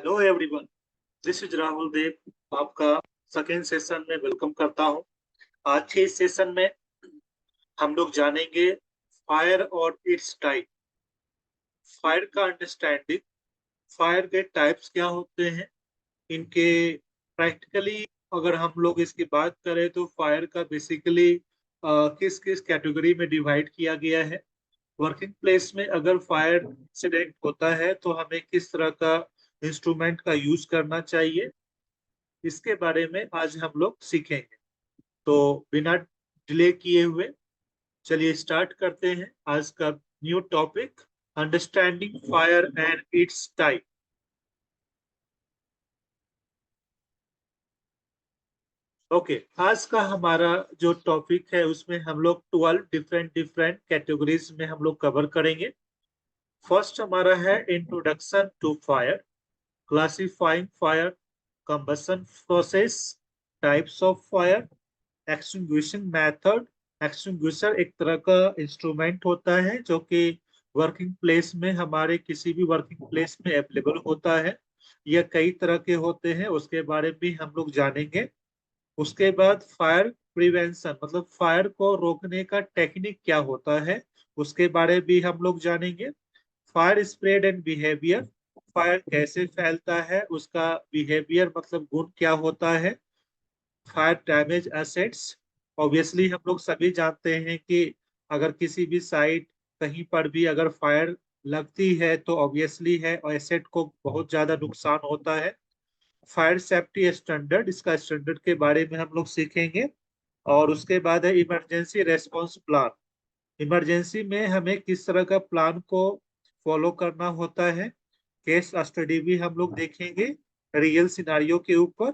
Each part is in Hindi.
Hello everyone, this is Rahul Dev. आपका सेकेंड सेशन में वेलकम करता हूं। आज के इस सेशन में हम लोग जानेंगे फायर और इट्स टाइप। फायर का अंडरस्टैंडिंग, फायर के टाइप्स क्या होते हैं, इनके प्रैक्टिकली अगर हम लोग इसकी बात करें तो फायर का बेसिकली किस किस कैटेगरी में डिवाइड किया गया है। वर्किंग प्लेस में अगर फायर इंसिडेंट होता है तो हमें किस तरह का इंस्ट्रूमेंट का यूज करना चाहिए, इसके बारे में आज हम लोग सीखेंगे। तो बिना डिले किए हुए चलिए स्टार्ट करते हैं आज का new topic, understanding fire and it's type. Okay, आज का हमारा जो टॉपिक है उसमें हम लोग 12 डिफरेंट डिफरेंट कैटेगरीज में हम लोग कवर करेंगे। फर्स्ट हमारा है introduction to fire, classifying fire, combustion process, types of fire, extinguishing method। Extinguisher एक तरह का इंस्ट्रूमेंट होता है जो कि वर्किंग प्लेस में, हमारे किसी भी वर्किंग प्लेस में अवेलेबल होता है। यह कई तरह के होते हैं, उसके बारे में भी हम लोग जानेंगे। उसके बाद फायर प्रिवेंशन, मतलब फायर को रोकने का टेक्निक क्या होता है, उसके बारे में भी हम लोग जानेंगे। Fire spread and behaviour, fire कैसे फैलता है, उसका बिहेवियर मतलब गुण क्या होता है। फायर डैमेज एसेट्स, ऑब्वियसली हम लोग सभी जानते हैं कि अगर किसी भी साइट कहीं पर भी अगर फायर लगती है तो ऑब्वियसली है एसेट को बहुत ज्यादा नुकसान होता है। फायर सेफ्टी स्टैंडर्ड, इसका स्टैंडर्ड के बारे में हम लोग सीखेंगे। और उसके बाद है इमरजेंसी रेस्पॉन्स प्लान, इमरजेंसी में हमें किस तरह का प्लान को फॉलो करना होता है। केस स्टडी भी हम लोग देखेंगे रियल सिनारियो के ऊपर।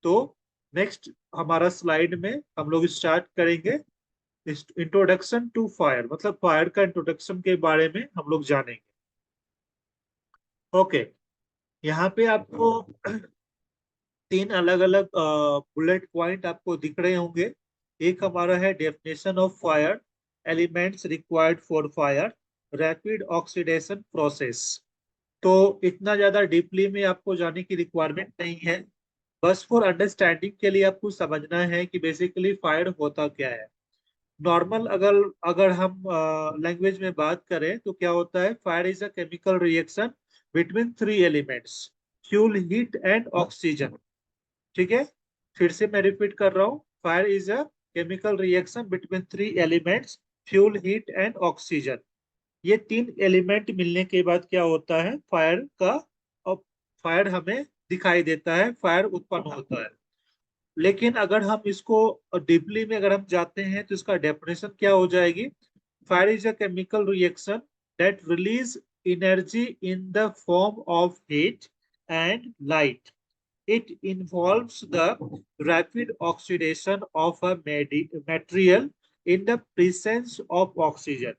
तो नेक्स्ट हमारा स्लाइड में हम लोग स्टार्ट करेंगे इंट्रोडक्शन टू फायर, मतलब फायर का इंट्रोडक्शन के बारे में हम लोग जानेंगे। ओके, यहाँ पे आपको तीन अलग अलग बुलेट पॉइंट आपको दिख रहे होंगे। एक हमारा है definition of fire, elements required for fire, rapid oxidation process. तो इतना ज्यादा डीपली में आपको जाने की रिक्वायरमेंट नहीं है, बस फॉर अंडरस्टैंडिंग के लिए आपको समझना है कि बेसिकली फायर होता क्या है। नॉर्मल अगर अगर हम लैंग्वेज में बात करें तो क्या होता है, fire is a chemical reaction between three elements, fuel, heat and oxygen. ठीक है, फिर से मैं रिपीट कर रहा हूँ, fire is a chemical reaction between three elements, fuel, heat and oxygen. ये तीन एलिमेंट मिलने के बाद क्या होता है, फायर का, और फायर हमें दिखाई देता है, फायर उत्पन्न होता है। लेकिन अगर हम इसको डीपली में अगर हम जाते हैं तो इसका डेफिनेशन क्या हो जाएगी, fire is a chemical reaction that release energy in the form of heat and light. It involves the rapid oxidation of a material in the presence of oxygen।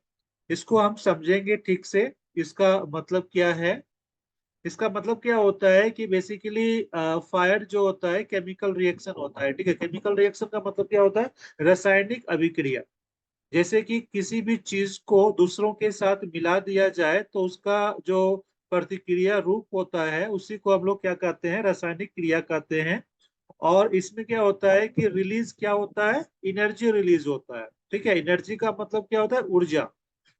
इसको हम समझेंगे ठीक से, इसका मतलब क्या है। इसका मतलब क्या होता है कि बेसिकली फायर जो होता है केमिकल रिएक्शन होता है। ठीक है, केमिकल रिएक्शन का मतलब क्या होता है, रासायनिक अभिक्रिया। जैसे कि किसी भी चीज को दूसरों के साथ मिला दिया जाए तो उसका जो प्रतिक्रिया रूप होता है उसी को हम लोग क्या कहते हैं, रासायनिक क्रिया कहते हैं। और इसमें क्या होता है कि रिलीज क्या होता है, एनर्जी रिलीज होता है। ठीक है, एनर्जी का मतलब क्या होता है, ऊर्जा।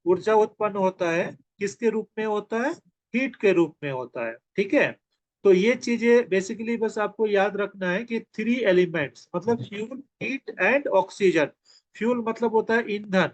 ऊर्जा उत्पन्न होता है, किसके रूप में होता है, हीट के रूप में होता है। ठीक है, तो ये चीजें बेसिकली बस आपको याद रखना है कि थ्री एलिमेंट्स मतलब fuel, heat and oxygen. Fuel मतलब होता है ईंधन,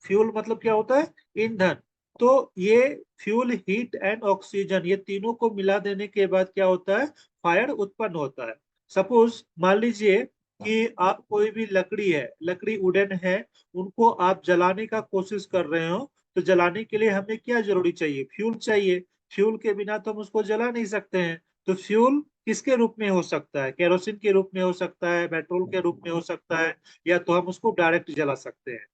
फ्यूल मतलब क्या होता है, ईंधन। तो ये फ्यूल, हीट एंड ऑक्सीजन, ये तीनों को मिला देने के बाद क्या होता है, फायर उत्पन्न होता है। सपोज मान लीजिए कि आप कोई भी लकड़ी है, लकड़ी वुडन है, उनको आप जलाने का कोशिश कर रहे हो, तो जलाने के लिए हमें क्या जरूरी चाहिए, फ्यूल चाहिए। फ्यूल के बिना तो हम उसको जला नहीं सकते हैं। तो फ्यूल किसके रूप में हो सकता है, केरोसिन के रूप में हो सकता है, पेट्रोल के रूप में हो सकता है, या तो हम उसको डायरेक्ट जला सकते हैं।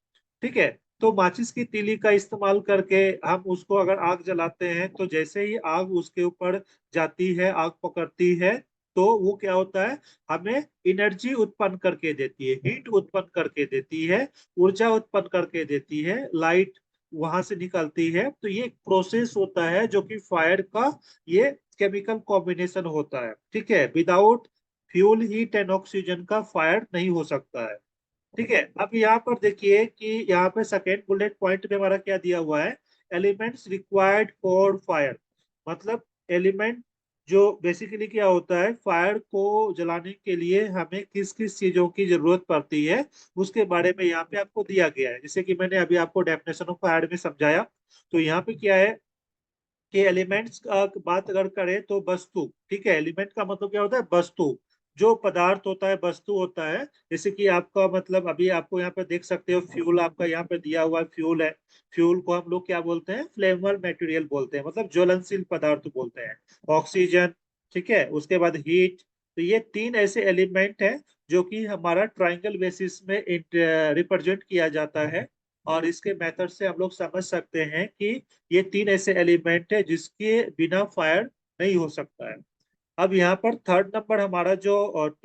ठीक है, तो माचिस की तीली का इस्तेमाल करके हम उसको अगर आग जलाते हैं तो जैसे ही आग उसके ऊपर जाती है, आग पकड़ती है, तो वो क्या होता है, हमें एनर्जी उत्पन्न करके देती है, हीट उत्पन्न करके देती है, ऊर्जा उत्पन्न करके देती है, लाइट वहां से निकलती है। तो ये एक प्रोसेस होता है जो कि फायर का ये केमिकल कॉम्बिनेशन होता है, ठीक है। Without fuel, heat and oxygen का फायर नहीं हो सकता है, ठीक है। अब यहाँ पर देखिए कि यहाँ पे सेकेंड बुलेट पॉइंट में हमारा क्या दिया हुआ है, एलिमेंट्स रिक्वायर्ड फॉर फायर। मतलब एलिमेंट जो बेसिकली क्या होता है, फायर को जलाने के लिए हमें किस किस चीजों की जरूरत पड़ती है, उसके बारे में यहाँ पे आपको दिया गया है। जैसे कि मैंने अभी आपको डेफिनेशन ऑफ फायर में समझाया, तो यहाँ पे क्या है कि एलिमेंट्स का बात अगर करें तो वस्तु, ठीक है। एलिमेंट का मतलब क्या होता है, वस्तु, जो पदार्थ होता है, वस्तु होता है। जैसे कि आपका मतलब अभी आपको यहाँ पे देख सकते हो, फ्यूल आपका यहाँ पे दिया हुआ है, फ्यूल है। फ्यूल को हम लोग क्या बोलते हैं, फ्लेमेबल मटेरियल बोलते हैं, मतलब ज्वलनशील पदार्थ बोलते हैं। ऑक्सीजन, ठीक है, उसके बाद हीट। तो ये तीन ऐसे एलिमेंट है जो कि हमारा ट्राइंगल बेसिस में रिप्रेजेंट किया जाता है। और इसके मेथड से हम लोग समझ सकते हैं कि ये तीन ऐसे एलिमेंट है जिसके बिना फायर नहीं हो सकता है। अब यहाँ पर थर्ड नंबर हमारा जो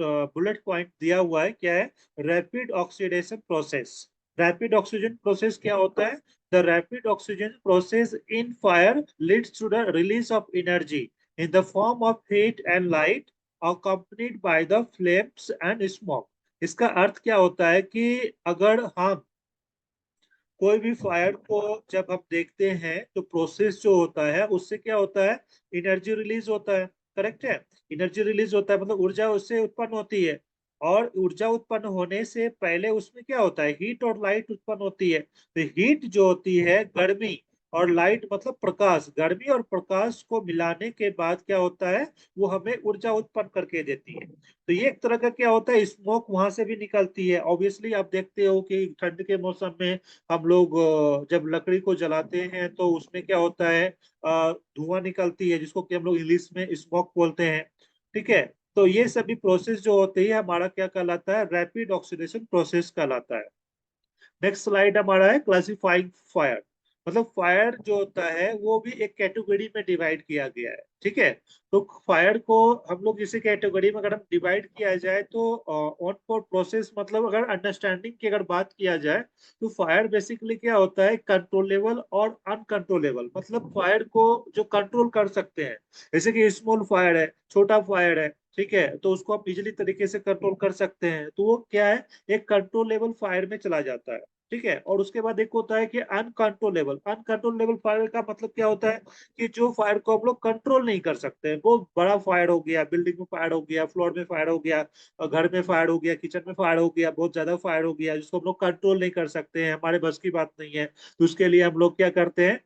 बुलेट पॉइंट दिया हुआ है क्या है, rapid oxidation process. Rapid oxygen process क्या होता है, the rapid oxygen process in fire leads to the release of energy in the form of heat and light accompanied by the flames and smoke। इसका अर्थ क्या होता है कि अगर हम कोई भी फायर को जब हम देखते हैं तो प्रोसेस जो होता है उससे क्या होता है, एनर्जी रिलीज होता है, करेक्ट है। एनर्जी रिलीज होता है मतलब ऊर्जा उससे उत्पन्न होती है। और ऊर्जा उत्पन्न होने से पहले उसमें क्या होता है, हीट और लाइट उत्पन्न होती है। तो हीट जो होती है गर्मी, और लाइट मतलब प्रकाश, गर्मी और प्रकाश को मिलाने के बाद क्या होता है, वो हमें ऊर्जा उत्पन्न करके देती है। तो ये एक तरह का क्या होता है, स्मोक वहां से भी निकलती है। ऑब्वियसली आप देखते हो कि ठंड के मौसम में हम लोग जब लकड़ी को जलाते हैं तो उसमें क्या होता है, धुआं निकलती है, जिसको कि हम लोग इंग्लिश में स्मोक बोलते हैं, ठीक है। तो ये सभी प्रोसेस जो होती है हमारा क्या कहलाता है, रैपिड ऑक्सीडेशन प्रोसेस कहलाता है। नेक्स्ट स्लाइड हमारा है क्लासिफाइंग फायर। मतलब फायर जो होता है वो भी एक कैटेगरी में डिवाइड किया गया है, ठीक है। तो फायर को हम लोग इसी कैटेगरी में अगर हम डिवाइड किया जाए तो ऑन फॉर प्रोसेस, मतलब अगर अंडरस्टैंडिंग की अगर बात किया जाए तो फायर बेसिकली क्या होता है, कंट्रोलेबल और अनकंट्रोलेबल। मतलब फायर को जो कंट्रोल कर सकते हैं, जैसे कि स्मॉल फायर है, छोटा फायर है, ठीक है, तो उसको आप इजिली तरीके से कंट्रोल कर सकते हैं, तो वो क्या है, एक कंट्रोलेबल फायर में चला जाता है, ठीक है। और उसके बाद एक होता है कि अनकंट्रोलेबल। अनकंट्रोलेबल फायर का मतलब क्या होता है कि जो फायर को हम लोग कंट्रोल नहीं कर सकते, वो बड़ा फायर हो गया, बिल्डिंग में फायर हो गया, फ्लोर में फायर हो गया, घर में फायर हो गया, किचन में फायर हो गया, बहुत ज्यादा फायर हो गया, जिसको हम लोग कंट्रोल नहीं कर सकते हैं, हमारे बस की बात नहीं है। तो उसके लिए हम लोग क्या करते हैं,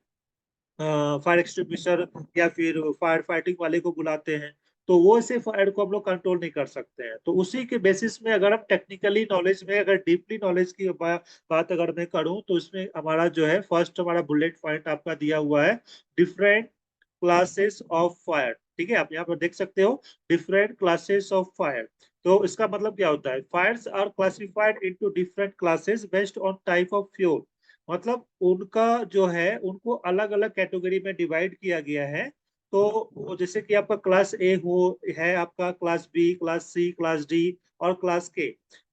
फायर एक्सटिंग्विशर या फिर फायर फाइटिंग वाले को बुलाते हैं। तो वो से फायर को हम लोग कंट्रोल नहीं कर सकते हैं। तो उसी के बेसिस में अगर हम टेक्निकली नॉलेज में, अगर डीपली नॉलेज की बात अगर मैं करूं, तो इसमें हमारा जो है फर्स्ट हमारा बुलेट पॉइंट आपका दिया हुआ है, डिफरेंट क्लासेस ऑफ फायर, ठीक है। आप यहाँ पर देख सकते हो, डिफरेंट क्लासेस ऑफ फायर। तो इसका मतलब क्या होता है, fires are classified into different classes based on type of fuel. मतलब उनका जो है, उनको अलग अलग कैटेगरी में डिवाइड किया गया है। तो जैसे कि आपका क्लास ए हो है, आपका class B, class C, class D और क्लास के।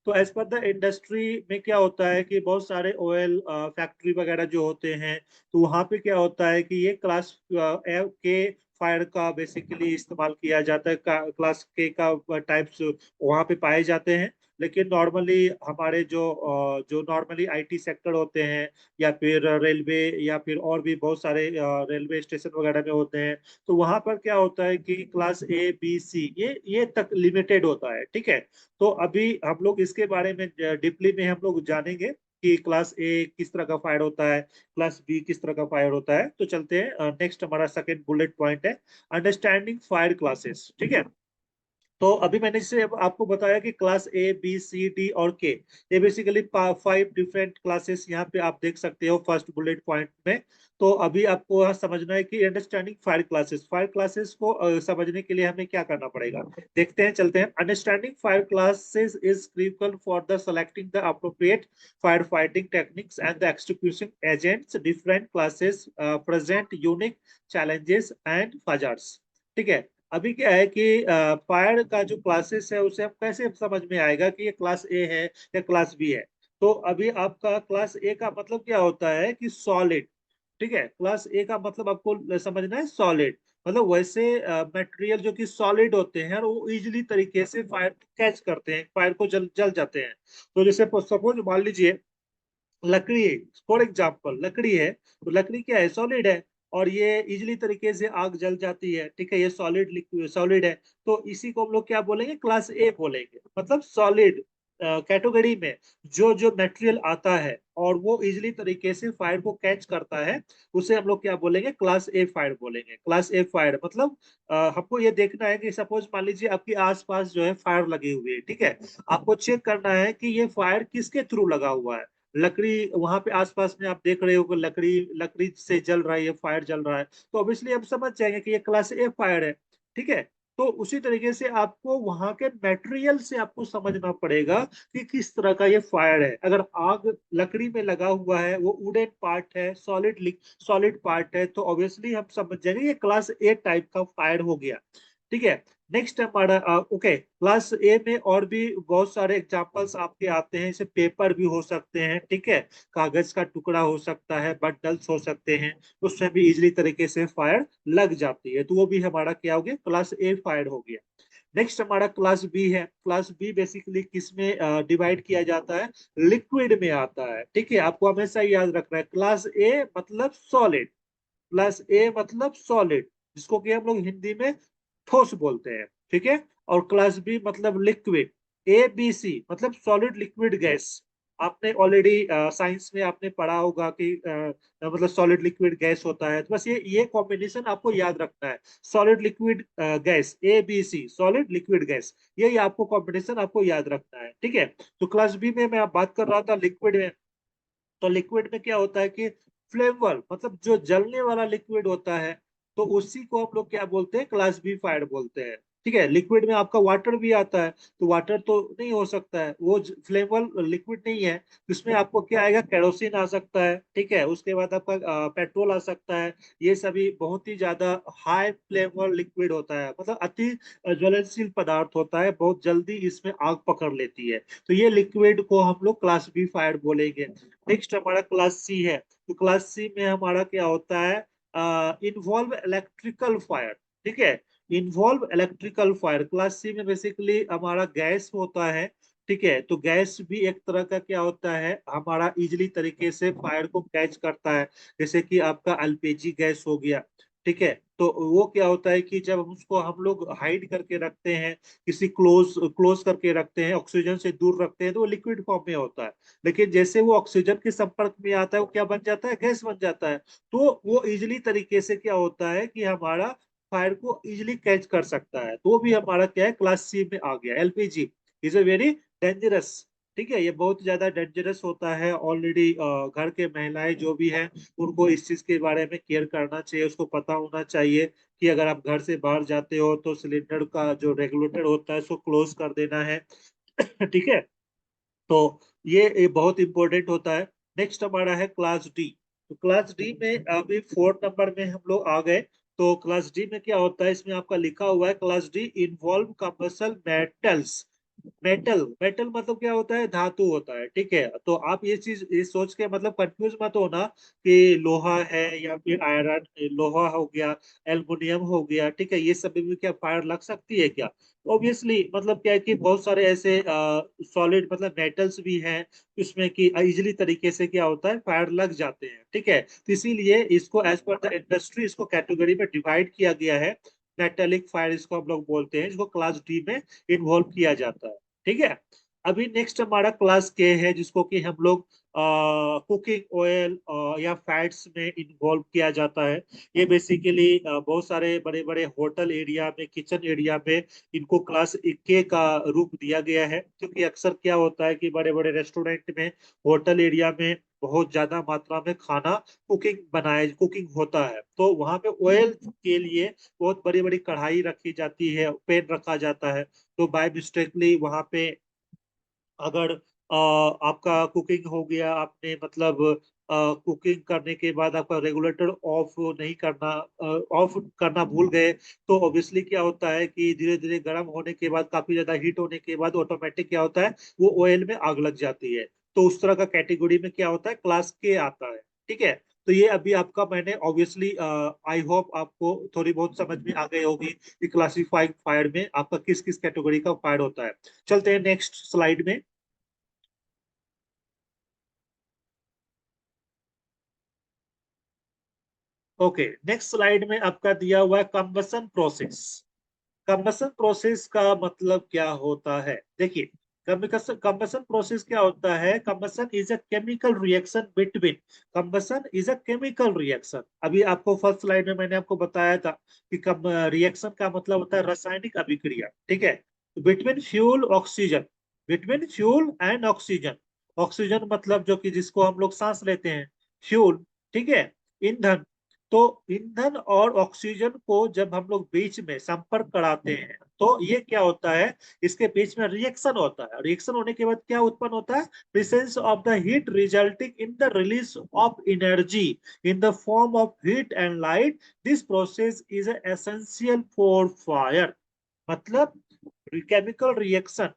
तो एज पर द इंडस्ट्री में क्या होता है कि बहुत सारे ऑयल फैक्ट्री वगैरह जो होते हैं, तो वहां पे क्या होता है कि ये क्लास के फायर का बेसिकली इस्तेमाल किया जाता है, क्लास के का टाइप्स वहां पे पाए जाते हैं। लेकिन नॉर्मली हमारे जो नॉर्मली आईटी सेक्टर होते हैं, या फिर रेलवे, या फिर और भी बहुत सारे रेलवे स्टेशन वगैरह में होते हैं, तो वहां पर क्या होता है कि क्लास ए बी सी ये तक लिमिटेड होता है, ठीक है। तो अभी हम लोग इसके बारे में डीपली में हम लोग जानेंगे कि क्लास ए किस तरह का फायर होता है, क्लास बी किस तरह का फायर होता है। तो चलते हैं, नेक्स्ट हमारा सेकंड बुलेट पॉइंट है, अंडरस्टैंडिंग फायर क्लासेस, ठीक है। तो अभी मैंने जैसे आपको बताया कि class A B C D और के, ये बेसिकली 5 डिफरेंट क्लासेस यहाँ पे आप देख सकते हो फर्स्ट बुलेट पॉइंट में। तो अभी आपको यहाँ समझना है कि understanding fire classes, fire classes को समझने के लिए हमें क्या करना पड़ेगा, देखते हैं, चलते हैं। Understanding fire classes is critical for the selecting the appropriate fire fighting techniques and the extinguishing agents. Different classes present unique challenges and hazards, ठीक है। अभी क्या है कि फायर का जो क्लासेस है उसे हम कैसे समझ में आएगा कि ये क्लास ए है या क्लास बी है। तो अभी आपका क्लास ए का मतलब क्या होता है कि सॉलिड, ठीक है। क्लास ए का मतलब आपको समझना है सॉलिड। मतलब वैसे मटेरियल जो कि सॉलिड होते हैं और वो इजिली तरीके से फायर कैच करते हैं, फायर को जल जल जाते हैं। तो जैसे सपोज मान लीजिए लकड़ी है, फॉर एग्जाम्पल लकड़ी है, तो लकड़ी क्या है, सॉलिड है, और ये इजिली तरीके से आग जल जाती है, ठीक है, ये सॉलिड लिक्विड सॉलिड है। तो इसी को हम लोग क्या बोलेंगे, क्लास ए बोलेंगे, मतलब सॉलिड कैटेगरी में जो जो मटेरियल आता है और वो इजिली तरीके से फायर को कैच करता है, उसे हम लोग क्या बोलेंगे, क्लास ए फायर बोलेंगे। क्लास ए फायर मतलब हमको ये देखना है कि सपोज मान लीजिए आपके आसपास जो है फायर लगी हुई है, ठीक है, आपको चेक करना है कि ये फायर किसके थ्रू लगा हुआ है। लकड़ी वहां पे आसपास में आप देख रहे हो कि लकड़ी लकड़ी से जल रहा है, ये फायर जल रहा है, तो ऑब्वियसली हम समझ जाएंगे कि ये क्लास ए फायर है, ठीक है। तो उसी तरीके से आपको वहां के मटेरियल से आपको समझना पड़ेगा कि किस तरह का ये फायर है। अगर आग लकड़ी में लगा हुआ है, वो वुडन पार्ट है, सॉलिड पार्ट है, तो ऑब्वियसली हम समझ जाएंगे ये क्लास ए टाइप का फायर हो गया, ठीक है। नेक्स्ट हमारा ओके, क्लास ए में और भी बहुत सारे एग्जांपल्स आपके आते हैं, जैसे पेपर भी हो सकते हैं, ठीक है, कागज का टुकड़ा हो सकता है, बंडल्स हो सकते हैं, उसमें भी इजीली तरीके से फायर लग जाती है, तो वो भी हमारा क्या हो गया, क्लास ए फायर हो गया। नेक्स्ट हमारा क्लास बी है। क्लास बी बेसिकली किस में डिवाइड किया जाता है, लिक्विड में आता है, ठीक है, आपको हमेशा याद रखना है, क्लास ए मतलब सॉलिड, प्लस ए मतलब सॉलिड, जिसको कि हम लोग हिंदी में ठोस बोलते हैं, ठीक है। और क्लास बी मतलब लिक्विड, ए बी सी मतलब सॉलिड लिक्विड गैस। आपने ऑलरेडी साइंस में आपने पढ़ा होगा कि मतलब सॉलिड लिक्विड गैस होता है, तो बस ये कॉम्बिनेशन आपको याद रखना है, solid liquid gas, A B C solid liquid gas, यही आपको कॉम्बिनेशन आपको याद रखना है, ठीक है। तो क्लास बी में मैं बात कर रहा था लिक्विड में, तो लिक्विड में क्या होता है कि फ्लेमेबल मतलब जो जलने वाला लिक्विड होता है, तो उसी को हम लोग क्या बोलते हैं, क्लास बी फायर बोलते हैं, ठीक है। लिक्विड में आपका वाटर भी आता है, तो वाटर तो नहीं हो सकता है, वो फ्लेमेबल लिक्विड नहीं है, इसमें आपको क्या आएगा, केरोसिन आ सकता है, ठीक है, उसके बाद आपका पेट्रोल आ सकता है। ये सभी बहुत ही ज्यादा हाई फ्लेमेबल लिक्विड होता है, मतलब अति ज्वलनशील पदार्थ होता है, बहुत जल्दी इसमें आग पकड़ लेती है, तो ये लिक्विड को हम लोग क्लास बी फायर बोलेंगे। नेक्स्ट हमारा क्लास सी है। तो क्लास सी में हमारा क्या होता है, इन्वॉल्व इलेक्ट्रिकल फायर, ठीक है, involve electrical fire. Class C में बेसिकली हमारा गैस होता है, ठीक है, तो गैस भी एक तरह का क्या होता है, हमारा इजिली तरीके से फायर को कैच करता है, जैसे कि आपका एलपीजी गैस हो गया, ठीक है। तो वो क्या होता है कि जब उसको हम लोग हाइड करके रखते हैं, किसी क्लोज क्लोज करके रखते हैं, ऑक्सीजन से दूर रखते हैं, तो वो लिक्विड फॉर्म में होता है। लेकिन जैसे वो ऑक्सीजन के संपर्क में आता है, वो क्या बन जाता है, गैस बन जाता है। तो वो इजिली तरीके से क्या होता है कि हमारा फायर को इजिली कैच कर सकता है, तो भी हमारा क्या है, क्लास सी में आ गया। LPG is a very dangerous, ठीक है, ये बहुत ज्यादा डेंजरस होता है। ऑलरेडी घर के महिलाएं जो भी हैं, उनको इस चीज के बारे में केयर करना चाहिए, उसको पता होना चाहिए कि अगर आप घर से बाहर जाते हो तो सिलेंडर का जो रेगुलेटर होता है उसको क्लोज कर देना है ठीक है। तो ये बहुत इंपॉर्टेंट होता है। नेक्स्ट हमारा है क्लास डी। तो क्लास डी में अभी फोर्थ नंबर में हम लोग आ गए। तो क्लास डी में क्या होता है, इसमें आपका लिखा हुआ है, class D involve commercial metals. Metal metal मतलब क्या होता है, धातु होता है, ठीक है। तो आप ये चीज ये सोच के मतलब कंफ्यूज मत होना कि लोहा है या फिर आयरन, लोहा हो गया, एल्युमिनियम हो गया, ठीक है, ये सब में क्या फायर लग सकती है क्या। ऑब्वियसली मतलब क्या है कि बहुत सारे ऐसे सॉलिड मतलब मेटल्स भी हैं, इसमें कि इजिली तरीके से क्या होता है, फायर लग जाते हैं, ठीक है। तो इसीलिए इसको एज पर द इंडस्ट्री इसको कैटेगरी में डिवाइड किया गया है। मेटेलिक फायर इसको हम लोग बोलते हैं, इसको क्लास डी में इन्वॉल्व किया जाता है, ठीक है। अभी नेक्स्ट हमारा क्लास के है, जिसको कि हम लोग कुकिंग ऑयल या फैट्स में इन्वॉल्व किया जाता है। ये बेसिकली बहुत सारे बड़े बड़े होटल एरिया में, किचन एरिया में इनको क्लास के का रूप दिया गया है, क्योंकि अक्सर क्या होता है कि बड़े बड़े रेस्टोरेंट में, होटल एरिया में बहुत ज्यादा मात्रा में खाना कुकिंग होता है, तो वहां पे ऑयल के लिए बहुत बड़ी बड़ी कढ़ाई रखी जाती है, पैन रखा जाता है। तो बाय मिस्टेकली वहां पे अगर आपका कुकिंग हो गया, आपने मतलब कुकिंग करने के बाद आपका रेगुलेटर ऑफ नहीं करना, ऑफ करना भूल गए, तो ऑब्वियसली क्या होता है कि धीरे धीरे गर्म होने के बाद, काफी ज्यादा हीट होने के बाद ऑटोमेटिक क्या होता है, वो ऑयल में आग लग जाती है। तो उस तरह का कैटेगरी में क्या होता है, क्लास के आता है, ठीक है। तो ये अभी आपका मैंने ऑब्वियसली आई होप आपको थोड़ी बहुत समझ में आ गई होगी कि क्लासिफाइड फायर में आपका किस किस कैटेगरी का फायर होता है। चलते हैं नेक्स्ट स्लाइड में। ओके, नेक्स्ट स्लाइड में आपका दिया हुआ है कंबसन प्रोसेस। कंबसन प्रोसेस का मतलब क्या होता है? देखिए, कंबसन प्रोसेस क्या होता है? Combustion is a chemical reaction between, combustion is a chemical reaction. अभी आपको फर्स्ट स्लाइड में मैंने आपको बताया था कि रिएक्शन का मतलब होता है रासायनिक अभिक्रिया, ठीक है? Between fuel oxygen, between fuel and oxygen. Oxygen मतलब जो कि जिसको हम लोग सांस लेते हैं, फ्यूल, ठीक है, ईंधन। तो ईंधन और ऑक्सीजन को जब हम लोग बीच में संपर्क कराते हैं तो ये क्या होता है? इसके बीच में रिएक्शन होता है। रिएक्शन होने के बाद क्या उत्पन्न होता है? Presence of the heat resulting in the release of energy in the form of heat and light. This process is essential for fire. मतलब केमिकल रिएक्शन,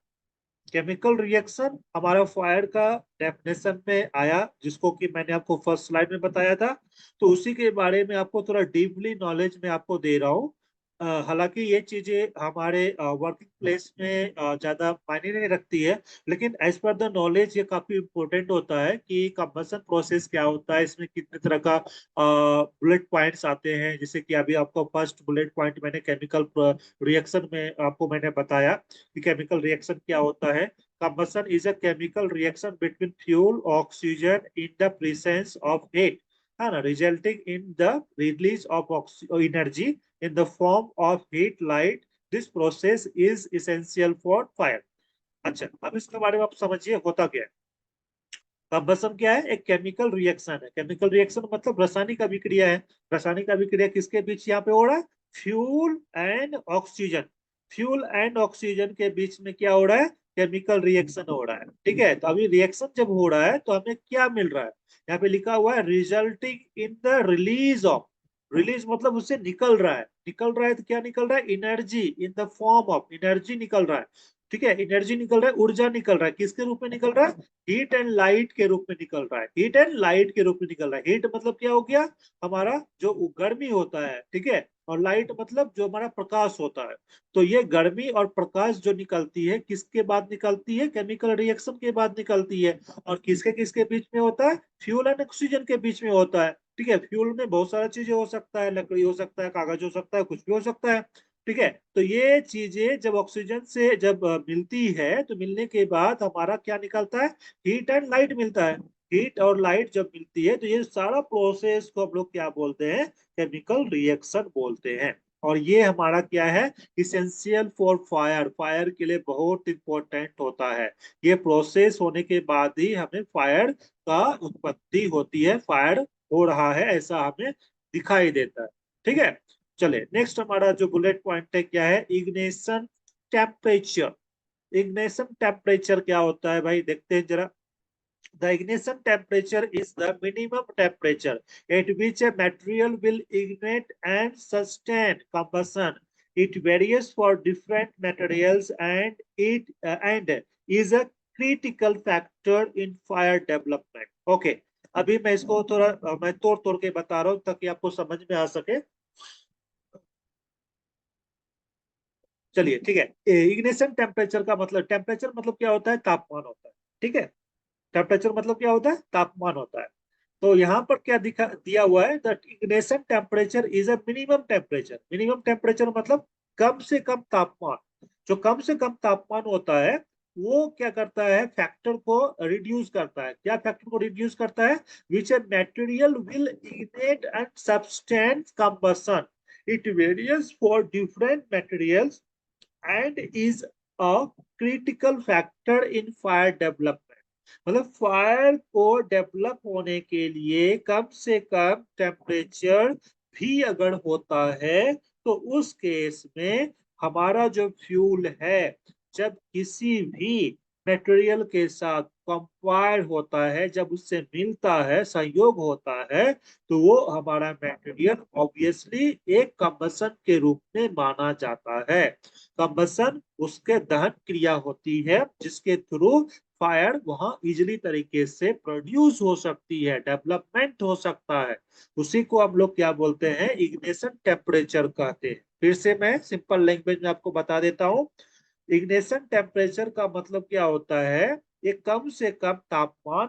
केमिकल रिएक्शन हमारा फायर का डेफिनेशन में आया, जिसको कि मैंने आपको फर्स्ट स्लाइड में बताया था। तो उसी के बारे में आपको थोड़ा डीपली नॉलेज में आपको दे रहा हूँ। हालांकि ये चीजें हमारे वर्किंग प्लेस में ज्यादा मायने नहीं रखती है, लेकिन एज पर द नॉलेज ये काफी इंपॉर्टेंट होता है कि कंबसन प्रोसेस क्या होता है, इसमें कितने तरह का बुलेट पॉइंट्स आते हैं। जैसे कि अभी आपको फर्स्ट बुलेट पॉइंट मैंने केमिकल रिएक्शन में आपको मैंने बताया कि केमिकल रिएक्शन क्या होता है। Combustion is a chemical reaction between fuel oxygen in the presence of heat, है ना, resulting in the release of energy in the form of heat light. This process is essential for fire. अच्छा, अब इसके बारे में आप समझिए होता क्या है। कंबसन क्या है? एक केमिकल रिएक्शन है। केमिकल रिएक्शन मतलब रासायनिक अभिक्रिया है। रासायनिक अभिक्रिया किसके बीच यहाँ पे हो रहा है? Fuel and oxygen. Fuel and oxygen के बीच में क्या हो रहा है? केमिकल रिएक्शन हो रहा है, ठीक है? तो अभी रिएक्शन जब हो रहा है तो हमें क्या मिल रहा है? यहाँ पे लिखा हुआ है resulting in the release of, release मतलब उससे निकल रहा है, निकल रहा है तो क्या निकल रहा है? Energy in the form of, energy निकल रहा है, ठीक है? एनर्जी निकल रहा है, ऊर्जा निकल रहा है। किसके रूप में निकल रहा है? हीट एंड लाइट के रूप में निकल रहा है। हीट एंड लाइट के रूप में निकल रहा है। हीट मतलब क्या हो गया? हमारा जो गर्मी होता है, ठीक है? और लाइट मतलब जो हमारा प्रकाश होता है। तो ये गर्मी और प्रकाश जो निकलती है किसके बाद निकलती है? केमिकल रिएक्शन के बाद निकलती है। और किसके किसके बीच में होता है? फ्यूल एंड ऑक्सीजन के बीच में होता है, ठीक है? फ्यूल में बहुत सारी चीजें हो सकता है, लकड़ी हो सकता है, कागज हो सकता है, कुछ भी हो सकता है, ठीक है? तो ये चीजें जब ऑक्सीजन से जब मिलती है तो मिलने के बाद हमारा क्या निकलता है? हीट एंड लाइट मिलता है। हीट और लाइट जब मिलती है तो ये सारा प्रोसेस को हम लोग क्या बोलते हैं? केमिकल रिएक्शन बोलते हैं। और ये हमारा क्या है? इसेंशियल फॉर फायर, फायर के लिए बहुत इंपॉर्टेंट होता है। ये प्रोसेस होने के बाद ही हमें फायर का उत्पत्ति होती है, फायर हो रहा है ऐसा हमें दिखाई देता है, ठीक है? चले, नेक्स्ट हमारा जो बुलेट पॉइंट है क्या है? Ignition temperature. इग्निशन टेम्परेचर क्या होता है भाई? देखते हैं जरा। The ignition temperature is the minimum temperature at which a material will ignite and sustain combustion. It varies for different materials and is a critical factor in fire development. Okay, अभी मैं इसको थोड़ा मैं तोड़ तोड़ के बता रहा हूँ ताकि आपको समझ में आ सके। चलिए, ठीक है। इग्निशन टेम्परेचर का मतलब, टेम्परेचर मतलब क्या होता है? तापमान होता है, ठीक है? टेम्परेचर मतलब क्या होता है? तापमान होता है। तो यहाँ पर क्या दिखा दिया हुआ है? The ignition temperature is a minimum temperature. Minimum temperature मतलब कम से कम तापमान। जो कम से कम तापमान होता है वो क्या करता है? फैक्टर को रिड्यूस करता है। क्या फैक्टर को रिड्यूस करता है? Which a material will ignite and substance combustion. It varies for different materials and is a critical factor in fire development। मतलब फायर को डेवलप होने के लिए कम से कम टेम्परेचर भी अगर होता है तो उस केस में हमारा जो फ्यूल है जब किसी भी मटेरियल के साथ कंपायर होता है, जब उससे मिलता है, संयोग होता है, तो वो हमारा मटेरियल ऑब्वियसली एक कंबसन के रूप में माना जाता है। कंबसन उसके दहन क्रिया होती है जिसके थ्रू फायर वहां इजिली तरीके से प्रोड्यूस हो सकती है, डेवलपमेंट हो सकता है। उसी को हम लोग क्या बोलते हैं, इग्निशन टेम्परेचर कहते हैं। फिर से मैं सिंपल लैंग्वेज में आपको बता देता हूँ। इग्निशन टेम्परेचर का मतलब क्या होता है, ये कम से कम तापमान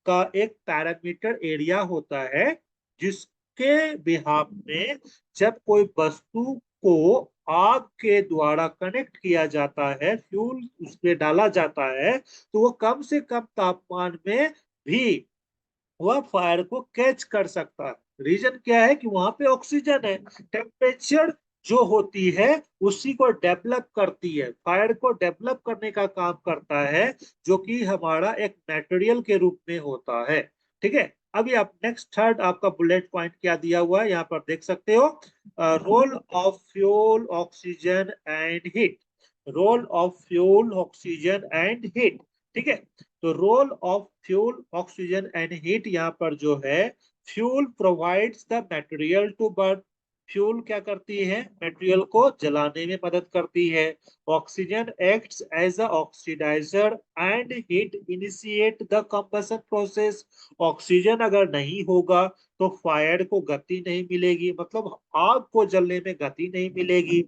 का एक पैरामीटर एरिया होता है, जिसके बिहाफ में जब कोई वस्तु को आग के द्वारा कनेक्ट किया जाता है, फ्यूल उसमें डाला जाता है, तो वो कम से कम तापमान में भी वह फायर को कैच कर सकता है। रीजन क्या है कि वहां पे ऑक्सीजन है। टेम्परेचर जो होती है उसी को डेवलप करती है, फायर को डेवलप करने का काम करता है, जो कि हमारा एक मटेरियल के रूप में होता है। ठीक है, अभी आप नेक्स्ट थर्ड आपका बुलेट पॉइंट क्या दिया हुआ है यहाँ पर देख सकते हो, role of fuel oxygen and heat. Role of fuel oxygen and heat. ठीक है, तो role of fuel oxygen and heat यहाँ पर जो है, fuel provides the material to burn. Fuel क्या करती है, मटेरियल को जलाने में मदद करती है। Oxygen acts as a oxidizer and heat initiate the combustion process. Oxygen अगर नहीं होगा तो फायर को गति नहीं मिलेगी, मतलब आग को जलने में गति नहीं मिलेगी।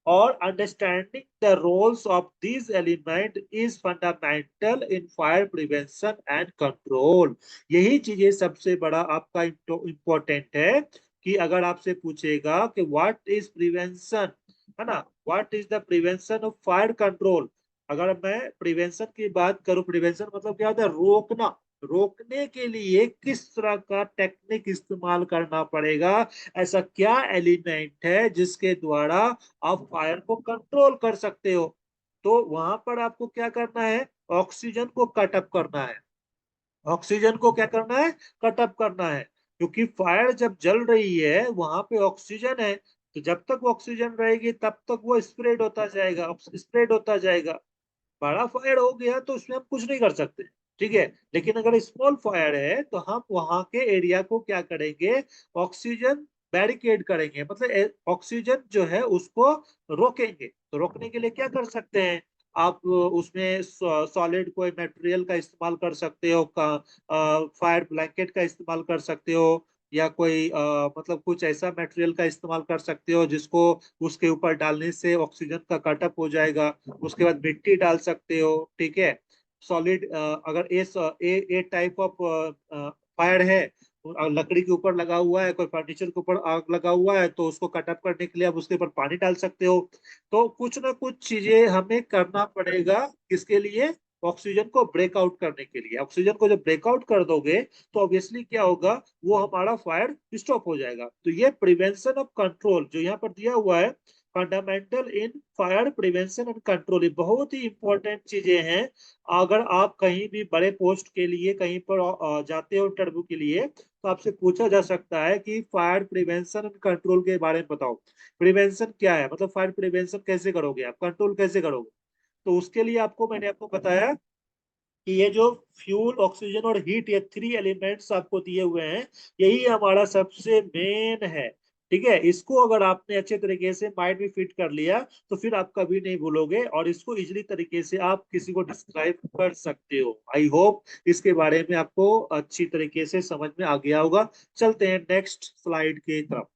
और understanding the roles of this element is fundamental in fire prevention and control. यही चीजें सबसे बड़ा आपका इम्पोर्टेंट है, कि अगर आपसे पूछेगा कि व्हाट इज प्रिवेंशन, है ना, what is the prevention of fire control. अगर मैं प्रिवेंशन की बात करूं, प्रिवेंशन मतलब क्या होता है, रोकना। रोकने के लिए किस तरह का टेक्निक इस्तेमाल करना पड़ेगा, ऐसा क्या एलिमेंट है जिसके द्वारा आप फायर को कंट्रोल कर सकते हो। तो वहां पर आपको क्या करना है, ऑक्सीजन को कट अप करना है। ऑक्सीजन को क्या करना है, कट अप करना है। क्योंकि फायर जब जल रही है वहां पे ऑक्सीजन है, तो जब तक ऑक्सीजन रहेगी तब तक वो स्प्रेड होता जाएगा, स्प्रेड होता जाएगा। बड़ा फायर हो गया तो उसमें हम कुछ नहीं कर सकते। ठीक है, लेकिन अगर स्मॉल फायर है तो हम वहां के एरिया को क्या करेंगे, ऑक्सीजन बैरिकेड करेंगे, मतलब ऑक्सीजन जो है उसको रोकेंगे। तो रोकने के लिए क्या कर सकते हैं, आप उसमें सॉलिड कोई मटेरियल का इस्तेमाल कर सकते हो, फायर ब्लैंकेट का इस्तेमाल कर सकते हो, या कोई मतलब कुछ ऐसा मटेरियल का इस्तेमाल कर सकते हो जिसको उसके ऊपर डालने से ऑक्सीजन का कटअप हो जाएगा। उसके बाद मिट्टी डाल सकते हो। ठीक है, सॉलिड अगर ए टाइप ऑफ फायर है, और लकड़ी के ऊपर लगा हुआ है, कोई फर्नीचर के ऊपर आग लगा हुआ है, तो उसको कटअप करने के लिए आप उसके ऊपर पानी डाल सकते हो। तो कुछ ना कुछ चीजें हमें करना पड़ेगा, किसके लिए, ऑक्सीजन को ब्रेकआउट करने के लिए। ऑक्सीजन को जब ब्रेकआउट कर दोगे तो ऑब्वियसली क्या होगा, वो हमारा फायर स्टॉप हो जाएगा। तो ये प्रिवेंशन ऑफ कंट्रोल जो यहाँ पर दिया हुआ है, fundamental in fire prevention and control, ये बहुत ही इंपॉर्टेंट चीजें हैं। अगर आप कहीं भी बड़े पोस्ट के लिए कहीं पर जाते हो इंटरव्यू के लिए, तो आपसे पूछा जा सकता है कि फायर प्रिवेंशन एंड कंट्रोल के बारे में बताओ। प्रिवेंशन क्या है, मतलब फायर प्रिवेंशन कैसे करोगे आप, कंट्रोल कैसे करोगे। तो उसके लिए आपको मैंने आपको बताया कि ये जो फ्यूल ऑक्सीजन और हीट, ये थ्री एलिमेंट्स आपको दिए हुए हैं, यही हमारा सबसे मेन है। ठीक है, इसको अगर आपने अच्छे तरीके से माइंड में फिट कर लिया तो फिर आप कभी नहीं भूलोगे, और इसको इजीली तरीके से आप किसी को डिस्क्राइब कर सकते हो। आई होप इसके बारे में आपको अच्छी तरीके से समझ में आ गया होगा। चलते हैं नेक्स्ट स्लाइड की तरफ।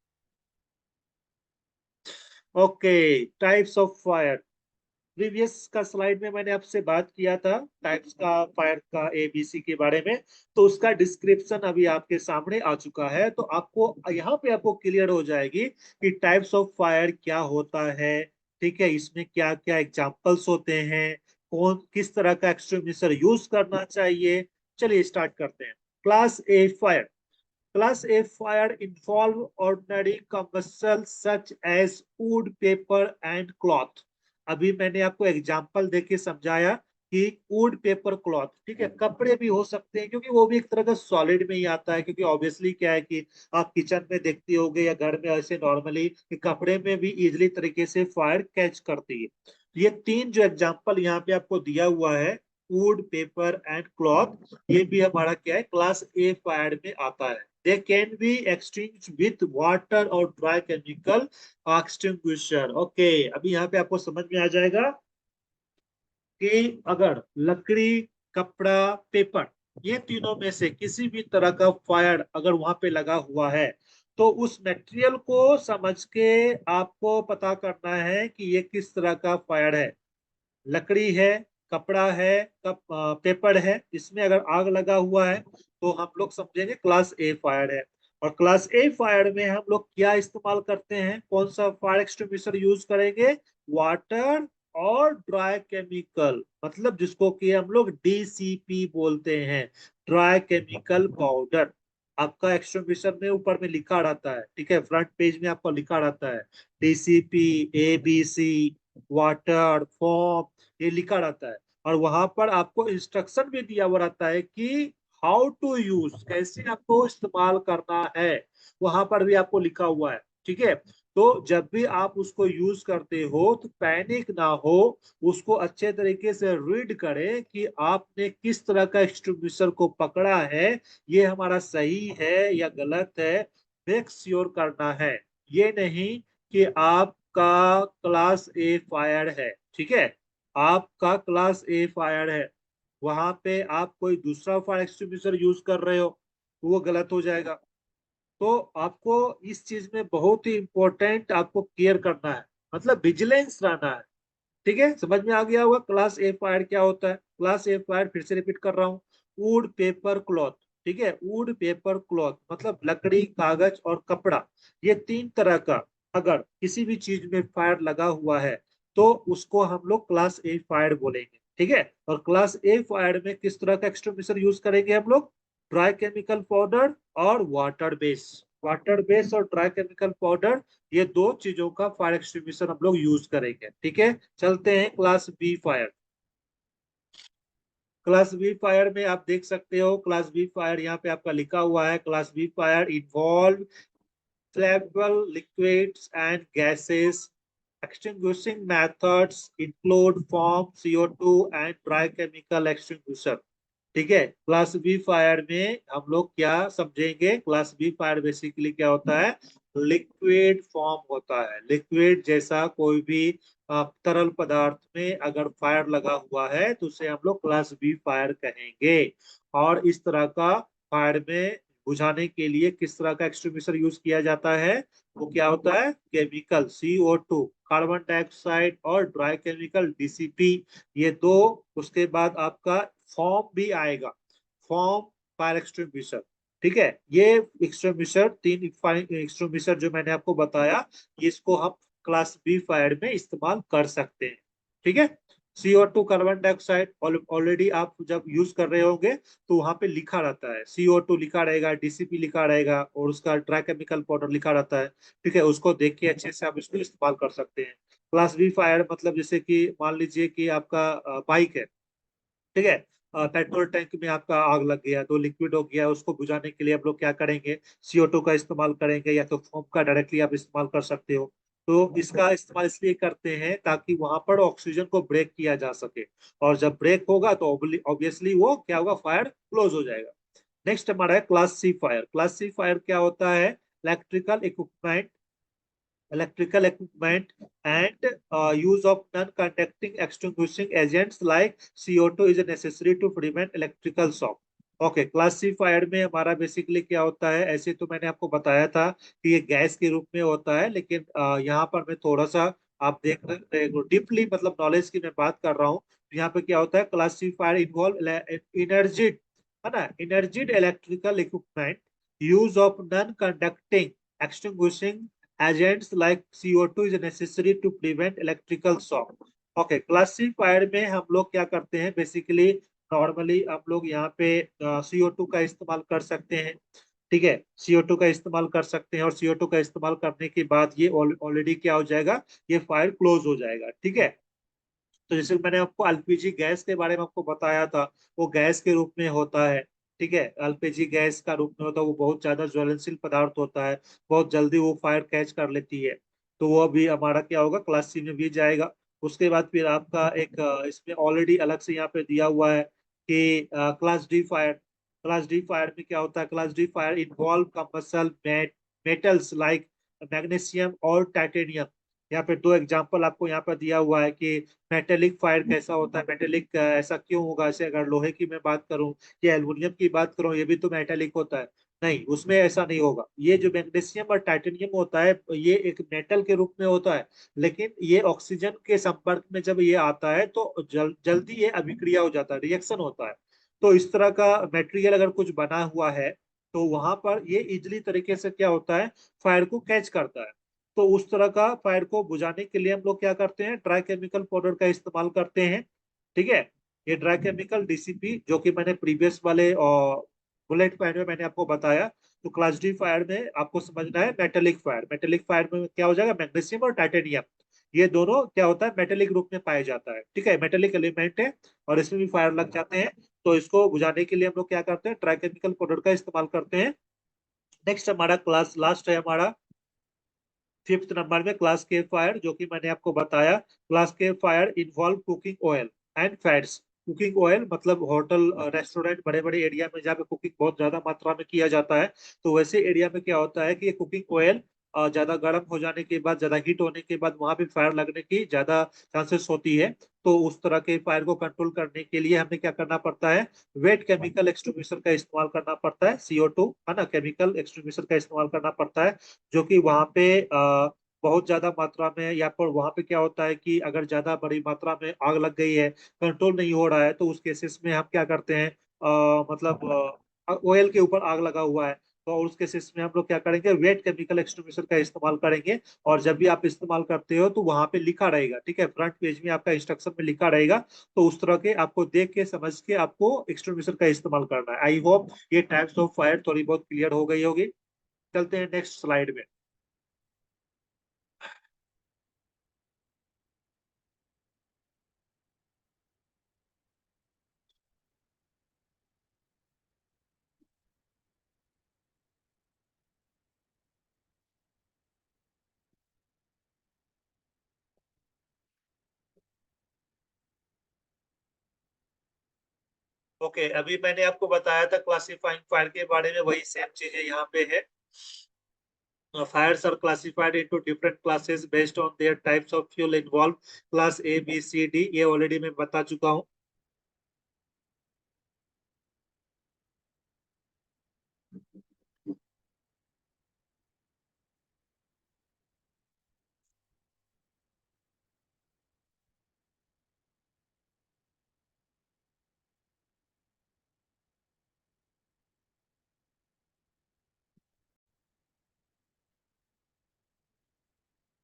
Okay, types of fire. Previous का स्लाइड में मैंने आपसे बात किया था टाइप्स का, फायर का एबीसी के बारे में। तो उसका डिस्क्रिप्शन अभी आपके सामने आ चुका है, तो आपको यहाँ पे आपको क्लियर हो जाएगी कि टाइप्स ऑफ फायर क्या होता है। ठीक है, इसमें क्या क्या एग्जांपल्स होते हैं, कौन किस तरह का एक्सटिंग्विशर यूज करना चाहिए। चलिए स्टार्ट करते हैं। Class A fire. Class A fire involve ordinary combustion such as wood, paper and cloth। अभी मैंने आपको एग्जांपल देके समझाया कि वुड, पेपर, क्लॉथ। ठीक है, कपड़े भी हो सकते हैं क्योंकि वो भी एक तरह का सॉलिड में ही आता है, क्योंकि ऑब्वियसली क्या है कि आप किचन में देखती होगे या घर में ऐसे नॉर्मली कि कपड़े में भी इजिली तरीके से फायर कैच करती है। ये तीन जो एग्जांपल यहाँ पे आपको दिया हुआ है, वुड, पेपर एंड क्लॉथ, ये भी हमारा क्या है, क्लास ए फायर में आता है। They can be extinguished with water or dry chemical extinguisher। Okay, अभी यहाँ पे आपको समझ में आ जाएगा कि अगर लकड़ी, कपड़ा, पेपर, ये तीनों में से किसी भी तरह का फायर अगर वहां पे लगा हुआ है, तो उस मटेरियल को समझ के आपको पता करना है कि ये किस तरह का फायर है। लकड़ी है, कपड़ा है, पेपर है, इसमें अगर आग लगा हुआ है तो हम लोग समझेंगे क्लास ए फायर है। और क्लास ए फायर में हम लोग क्या इस्तेमाल करते हैं, कौन सा फायर एक्सटिंग्विशर यूज करेंगे, वाटर और ड्राई केमिकल, मतलब जिसको कि हम लोग डीसीपी बोलते हैं, ड्राई केमिकल पाउडर। आपका एक्सटिंग्विशर में ऊपर में लिखा रहता है, ठीक है, फ्रंट पेज में आपको लिखा रहता है डीसीपी, एबीसी, वाटर, फॉर्म, ये लिखा रहता है। और वहां पर आपको इंस्ट्रक्शन भी दिया हुआ रहता है कि हाउ टू यूज, कैसे आपको इस्तेमाल करना है, वहां पर भी आपको लिखा हुआ है, ठीक है। तो जब भी आप उसको यूज करते हो तो पैनिक ना हो, उसको अच्छे तरीके से रीड करें कि आपने किस तरह का एक्सटिंग्विशर को पकड़ा है, ये हमारा सही है या गलत है, मेक श्योर करना है। ये नहीं कि आपका क्लास ए फायर है, ठीक है, आपका क्लास ए फायर है, वहां पे आप कोई दूसरा फायर एक्सटिंग्विशर यूज कर रहे हो तो वो गलत हो जाएगा। तो आपको इस चीज में बहुत ही इंपॉर्टेंट आपको केयर करना है, मतलब विजिलेंस रहना है, ठीक है। समझ में आ गया होगा क्लास ए फायर क्या होता है। क्लास ए फायर फिर से रिपीट कर रहा हूँ, वुड, पेपर, क्लॉथ, ठीक है, वुड, पेपर, क्लॉथ मतलब लकड़ी, कागज और कपड़ा, ये तीन तरह का अगर किसी भी चीज में फायर लगा हुआ है तो उसको हम लोग क्लास ए फायर बोलेंगे, ठीक है। और क्लास ए फायर में किस तरह का एक्सटिंग्विशर यूज करेंगे हम लोग, ड्राई केमिकल पाउडर और वाटर बेस, वाटर बेस और ड्राई केमिकल पाउडर, ये दो चीजों का फायर एक्सटिंग्विशर हम लोग यूज करेंगे, ठीक है। चलते हैं class B fire. Class B fire में आप देख सकते हो, क्लास बी फायर यहाँ पे आपका लिखा हुआ है, class B fire involve flammable liquids and gases. Extinguishing methods include foam, CO2 and dry chemical extinguisher. ठीक है, क्लास बी फायर में हम लोग क्या समझेंगे, क्लास बी फायर बेसिकली क्या होता है, लिक्विड फॉर्म होता है, लिक्विड जैसा कोई भी तरल पदार्थ में अगर फायर लगा हुआ है तो उसे हम लोग क्लास बी फायर कहेंगे। और इस तरह का फायर में बुझाने के लिए किस तरह का एक्सटिंग्विशर यूज किया जाता है, वो क्या होता है, केमिकल CO2, कार्बन डाइऑक्साइड और ड्राई केमिकल डीसीपी, ये दो। उसके बाद आपका फॉर्म भी आएगा, फॉर्म फायर एक्सटिंग्विशर, ठीक है। ये एक्सटिंग्विशर, तीन एक्सटिंग्विशर जो मैंने आपको बताया, इसको हम क्लास बी फायर में इस्तेमाल कर सकते हैं, ठीक है। CO2 कार्बन डाइऑक्साइड ऑलरेडी आप जब यूज कर रहे होंगे तो वहां पे लिखा रहता है, CO2 लिखा रहेगा, डीसीपी लिखा रहेगा और उसका ड्राई केमिकल पाउडर लिखा रहता है, ठीक है। उसको देख के अच्छे से आप इसको इस्तेमाल कर सकते हैं। क्लास बी फायर मतलब जैसे कि मान लीजिए कि आपका बाइक है, ठीक है, पेट्रोल टैंक में आपका आग लग गया तो लिक्विड हो गया, उसको बुझाने के लिए आप लोग क्या करेंगे, CO2 का इस्तेमाल करेंगे या तो फोम का डायरेक्टली आप इस्तेमाल कर सकते हो। तो इसका इस्तेमाल इसलिए करते हैं ताकि वहां पर ऑक्सीजन को ब्रेक किया जा सके, और जब ब्रेक होगा तो ऑब्वियसली वो क्या होगा, फायर क्लोज हो जाएगा। नेक्स्ट हमारा है class C fire. Class C fire क्या होता है, electrical equipment, electrical equipment and use of non-conducting extinguishing agents like CO2 is necessary to prevent electrical shock. Okay, classifier में हमारा बेसिकली क्या होता है, ऐसे तो मैंने आपको बताया था कि ये गैस के रूप में होता है, लेकिन यहाँ पर मैं थोड़ा सा आप देख रहे डीपली मतलब नॉलेज की मैं बात कर रहा हूँ। यहाँ पे क्या होता है, क्लासिफायर इन्वॉल्व एनर्जिड, है ना, energised electrical equipment, use of non conducting extinguishing agents like CO2 is necessary to prevent electrical shock. Okay, classifier में हम लोग क्या करते हैं, बेसिकली नॉर्मली हम लोग यहाँ पे CO2 का इस्तेमाल कर सकते हैं, ठीक है, CO2 का इस्तेमाल कर सकते हैं, और CO2 का इस्तेमाल करने के बाद ये ऑलरेडी क्या हो जाएगा, ये फायर क्लोज हो जाएगा, ठीक है। तो जैसे मैंने आपको एलपीजी गैस के बारे में आपको बताया था, वो गैस के रूप में होता है, ठीक है, एलपीजी गैस का रूप में होता है, वो बहुत ज्यादा ज्वलनशील पदार्थ होता है, बहुत जल्दी वो फायर कैच कर लेती है, तो वो अभी हमारा क्या होगा, क्लास सी में भी जाएगा। उसके बाद फिर आपका एक इसमें ऑलरेडी अलग से यहाँ पे दिया हुआ है कि class D fire. Class D fire में क्या होता है, class D fire involve commercial metals like magnesium और टाइटेनियम, यहाँ पे दो एग्जांपल आपको यहाँ पर दिया हुआ है कि मेटेलिक फायर कैसा होता है, मेटेलिक ऐसा क्यों होगा। ऐसे अगर लोहे की मैं बात करूं या एल्युमिनियम की बात करूं, ये भी तो मेटेलिक होता है। नहीं, उसमें ऐसा नहीं होगा। ये जो मैग्नीशियम और टाइटेनियम होता है, ये एक मेटल के रूप में होता है, लेकिन ये ऑक्सीजन के संपर्क में जब ये आता है तो जल्दी ये अभिक्रिया हो जाता है, रिएक्शन होता है। तो इस तरह का मटेरियल अगर कुछ बना हुआ है तो वहां पर ये इजली तरीके से क्या होता है, फायर को कैच करता है। तो उस तरह का फायर को बुझाने के लिए हम लोग क्या करते हैं, ड्राई केमिकल पाउडर का इस्तेमाल करते हैं। ठीक है। ये ड्राई केमिकल डीसीपी जो कि मैंने प्रीवियस वाले बुलेट पॉइंट में मैंने आपको बताया। तो क्लास डी फायर में आपको समझना है मेटेलिक फायर। मेटेलिक फायर में क्या हो जाएगा, मैग्नीशियम और टाइटेनियम ये दोनों क्या होता है, मेटेलिक रूप में पाया जाता है। ठीक है, मेटेलिक एलिमेंट है और इसमें भी फायर लग जाते हैं। तो इसको बुझाने के लिए हम लोग क्या करते हैं, ड्राई केमिकल पाउडर का इस्तेमाल करते हैं। नेक्स्ट हमारा क्लास लास्ट है हमारा फिफ्थ नंबर में क्लास के फायर, जो कि मैंने आपको बताया। Class K fire involve cooking oil and fats. Cooking oil मतलब होटल रेस्टोरेंट बड़े बड़े एरिया में जहाँ पे कुकिंग बहुत ज्यादा मात्रा में किया जाता है, तो वैसे एरिया में क्या होता है कि ये कुकिंग ऑयल ज्यादा गर्म हो जाने के बाद, ज्यादा हीट होने के बाद वहां पे फायर लगने की ज्यादा चांसेस होती है। तो उस तरह के फायर को कंट्रोल करने के लिए हमें क्या करना पड़ता है, वेट केमिकल एक्सटिंग्विशर का इस्तेमाल करना पड़ता है, CO2 है ना, केमिकल एक्सटिंग्विशर का इस्तेमाल करना पड़ता है। जो कि वहां पे बहुत ज्यादा मात्रा में, या पर वहां पे क्या होता है कि अगर ज्यादा बड़ी मात्रा में आग लग गई है, कंट्रोल नहीं हो रहा है, तो उस केसेस में हम क्या करते हैं, मतलब ऑयल के ऊपर आग लगा हुआ है, तो उस केसेस में हम लोग क्या करेंगे, वेट केमिकल एक्सटिंग्विशर का इस्तेमाल करेंगे। और जब भी आप इस्तेमाल करते हो तो वहां पे लिखा रहेगा, ठीक है, फ्रंट पेज में आपका इंस्ट्रक्शन में लिखा रहेगा। तो उस तरह के आपको देख के समझ के आपको एक्सटिंग्विशर का इस्तेमाल करना है। आई होप ये टाइप्स ऑफ फायर थोड़ी बहुत क्लियर हो गई होगी। चलते हैं नेक्स्ट स्लाइड में। ओके, अभी मैंने आपको बताया था क्लासिफाइंग फायर के बारे में, वही सेम चीजें यहाँ पे है। Fires are classified into different classes based on their types of fuel involved. Class A B C D ये ऑलरेडी मैं बता चुका हूँ।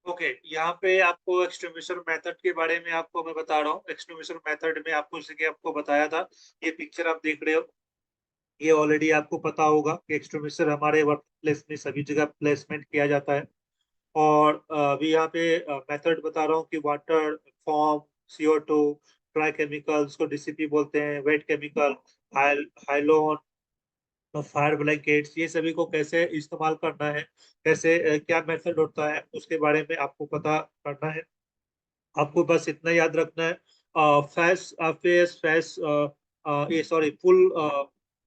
ओके, यहाँ पे आपको एक्सटिंग्विशर मेथड के बारे में आपको मैं बता रहा हूँ। एक्सटिंग्विशर मेथड में आपको जैसे कि आपको बताया था, ये पिक्चर आप देख रहे हो, ये ऑलरेडी आपको पता होगा कि एक्सटिंग्विशर हमारे वर्क प्लेस में सभी जगह प्लेसमेंट किया जाता है। और अभी यहाँ पे मेथड बता रहा हूँ कि water, form, CO2, dry chemicals को DCP बोलते हैं, वेट केमिकल, हाइलोन, फायर ब्लैंकेट्स, ये सभी को कैसे इस्तेमाल करना है, कैसे क्या मेथड होता है, उसके बारे में आपको पता करना है। आपको बस इतना याद रखना है, फैस फेस फैस ये सॉरी फुल,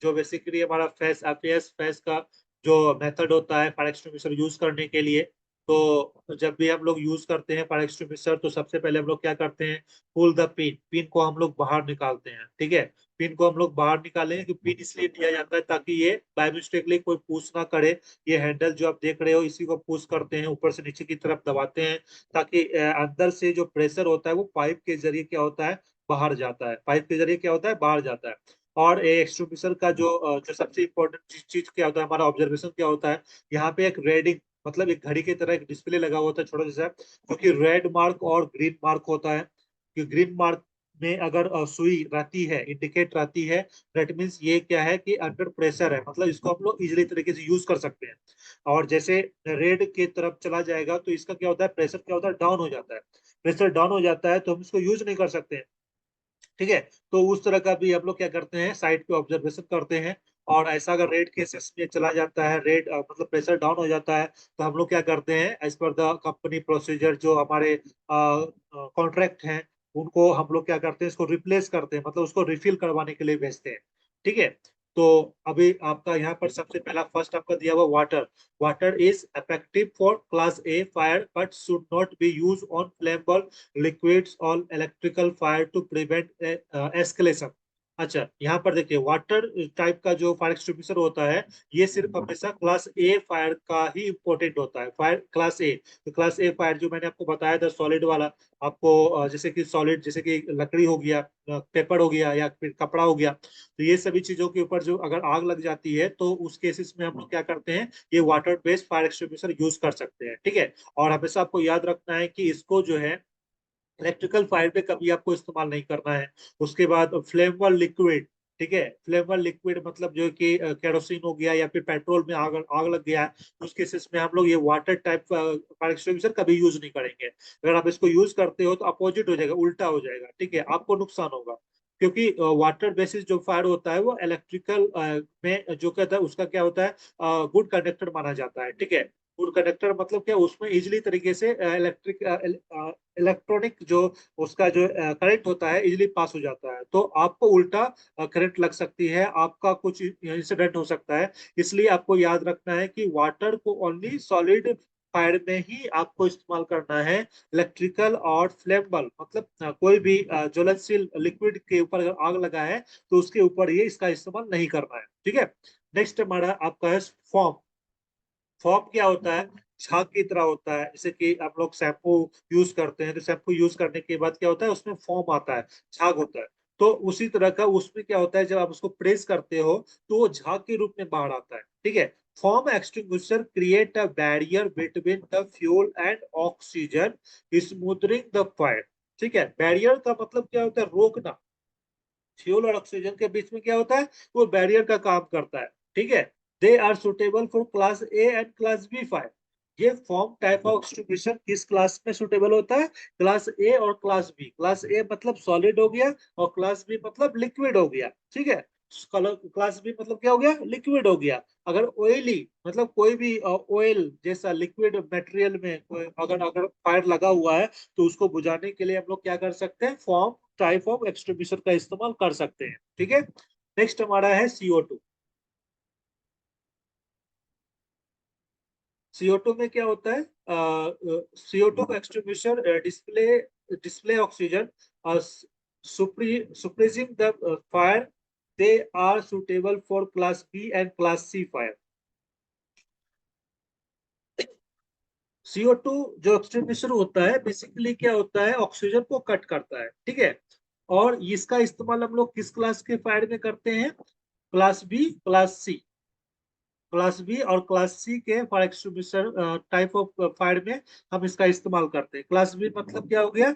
जो बेसिकली हमारा फैस एफएस फैस का जो मेथड होता है फायर एक्सटिंग्विशर यूज करने के लिए। तो जब भी हम लोग यूज करते हैं फायर एक्सटिंग्विशर, तो सबसे पहले हम लोग क्या करते हैं, पुल द पिन, पिन को हम लोग बाहर निकालते हैं। ठीक है, पिन को हम लोग बाहर निकालेंगे कि पिन इसलिए दिया जाता है ताकि ये बाय मिस्टेकली कोई पुश ना करे। ये हैंडल जो आप देख रहे हो, इसी को पुश करते हैं, ऊपर से नीचे की तरफ दबाते हैं, ताकि अंदर से जो प्रेशर होता है वो पाइप के जरिए क्या होता है, बाहर जाता है, पाइप के जरिए क्या होता है, बाहर जाता है। और एक्सट्रूमिशन का जो सबसे इम्पोर्टेंट चीज क्या होता है, हमारा ऑब्जर्वेशन क्या होता है, यहाँ पे एक रेडिंग, मतलब एक घड़ी की तरह एक डिस्प्ले लगा हुआ होता है छोटा जैसा, जो कि रेड मार्क और ग्रीन मार्क होता है। कि ग्रीन मार्क में अगर सुई रहती है, इंडिकेट रहती है, दैट मीन्स ये क्या है कि अंडर प्रेशर है, मतलब इसको हम लोग इजिली तरीके से यूज कर सकते हैं। और जैसे रेड की तरफ चला जाएगा तो इसका क्या होता है, प्रेशर क्या होता है, डाउन हो जाता है। प्रेशर डाउन हो जाता है तो हम इसको यूज नहीं कर सकते हैं। ठीक है, तो उस तरह का भी हम लोग क्या करते हैं, साइड पे ऑब्जर्वेशन करते हैं। और ऐसा अगर रेड केसेस में चला जाता है, रेड मतलब प्रेशर डाउन हो जाता है, तो हम लोग क्या करते हैं, as per the company procedure, जो हमारे कॉन्ट्रैक्ट हैं, उनको हम लोग क्या करते हैं, इसको रिप्लेस करते हैं, मतलब उसको रिफिल करवाने के लिए भेजते हैं। ठीक है, तो अभी आपका यहाँ पर सबसे पहला फर्स्ट आपका दिया हुआ water. Water is effective for class A fire but should not be use on flammable liquids और electrical fire to prevent escalation. अच्छा, यहाँ पर देखिए वाटर टाइप का जो फायर एक्सटिंग्विशर होता है, ये सिर्फ हमेशा क्लास ए फायर का ही इंपॉर्टेंट होता है। फायर क्लास ए, तो क्लास ए फायर जो मैंने आपको बताया था सॉलिड वाला, आपको जैसे कि सॉलिड, जैसे कि लकड़ी हो गया, पेपर हो गया, या फिर कपड़ा हो गया, तो ये सभी चीजों के ऊपर जो अगर आग लग जाती है तो उस केसेस में हम लोग क्या करते हैं, ये water based fire extinguisher use कर सकते हैं। ठीक है, और हमेशा आपको याद रखना है कि इसको जो है इलेक्ट्रिकल फायर पे कभी आपको इस्तेमाल नहीं करना है। उसके बाद फ्लेमेबल लिक्विड, ठीक है, फ्लेमेबल लिक्विड मतलब जो कि केरोसिन हो गया या फिर पेट्रोल में आग आग लग गया है, उस केसेस में हम लोग ये वाटर टाइप फायर एक्सटिंग्विशर कभी यूज नहीं करेंगे। अगर आप इसको यूज करते हो तो अपोजिट हो जाएगा, उल्टा हो जाएगा, ठीक है, आपको नुकसान होगा। क्योंकि वाटर बेसिस जो फायर होता है वो इलेक्ट्रिकल में जो कहता है उसका क्या होता है, गुड कंडक्टर माना जाता है। ठीक है, गुड कंडक्टर मतलब क्या, उसमें इजिली तरीके से इलेक्ट्रॉनिक जो उसका जो करंट होता है इजिली पास हो जाता है, तो आपको उल्टा करंट लग सकती है, आपका कुछ इंसिडेंट हो सकता है। इसलिए आपको याद रखना है कि वाटर को ओनली सॉलिड फायर में ही आपको इस्तेमाल करना है। इलेक्ट्रिकल और फ्लेमेबल मतलब कोई भी ज्वलनशील लिक्विड के ऊपर अगर आग लगा है तो उसके ऊपर ये इसका इस्तेमाल नहीं करना है। ठीक है, नेक्स्ट हमारा आपका है फॉर्म। फॉर्म क्या होता है, झाग की तरह होता है। जैसे कि आप लोग शैम्पू यूज करते हैं, तो शैम्पू यूज करने के बाद क्या होता है, उसमें फॉर्म आता है, झाग होता है। तो उसी तरह का उसमें क्या होता है, जब आप उसको प्रेस करते हो तो वो झाग के रूप में बाहर आता है। ठीक है, form extinguisher create a barrier between the fuel and oxygen smoothening the fire. ठीक है, बैरियर का मतलब क्या होता है, रोकना। फ्यूल और ऑक्सीजन के बीच में क्या होता है, वो बैरियर का काम करता है। ठीक है, they are suitable for class A and class B fire. ये फॉर्म टाइप ऑफ एक्सटिंग्विशर किस क्लास में सुटेबल होता है, क्लास ए और क्लास बी। क्लास ए मतलब सॉलिड हो गया और क्लास बी मतलब लिक्विड हो गया। ठीक है, क्लास बी मतलब क्या हो गया, लिक्विड हो गया। अगर ऑयली मतलब कोई भी ऑयल जैसा लिक्विड मटेरियल में अगर अगर फायर लगा हुआ है, तो उसको बुझाने के लिए हम लोग क्या कर सकते हैं, फॉर्म टाइप ऑफ एक्सटिंग्विशर का इस्तेमाल कर सकते हैं। ठीक है, नेक्स्ट हमारा है CO2। CO2 में क्या होता है, CO2 extinguisher display display oxygen और suppressing the fire. They are suitable for class B and class C fire. CO2 जो एक्सटिंग्विशर होता है बेसिकली क्या होता है, ऑक्सीजन को कट करता है। ठीक है, और इसका इस्तेमाल हम लोग किस क्लास के फायर में करते हैं, class B class C. Class B और क्लास सी के fire extinguisher type of fire में हम इसका इस्तेमाल करते हैं। क्लास बी मतलब क्या हो गया,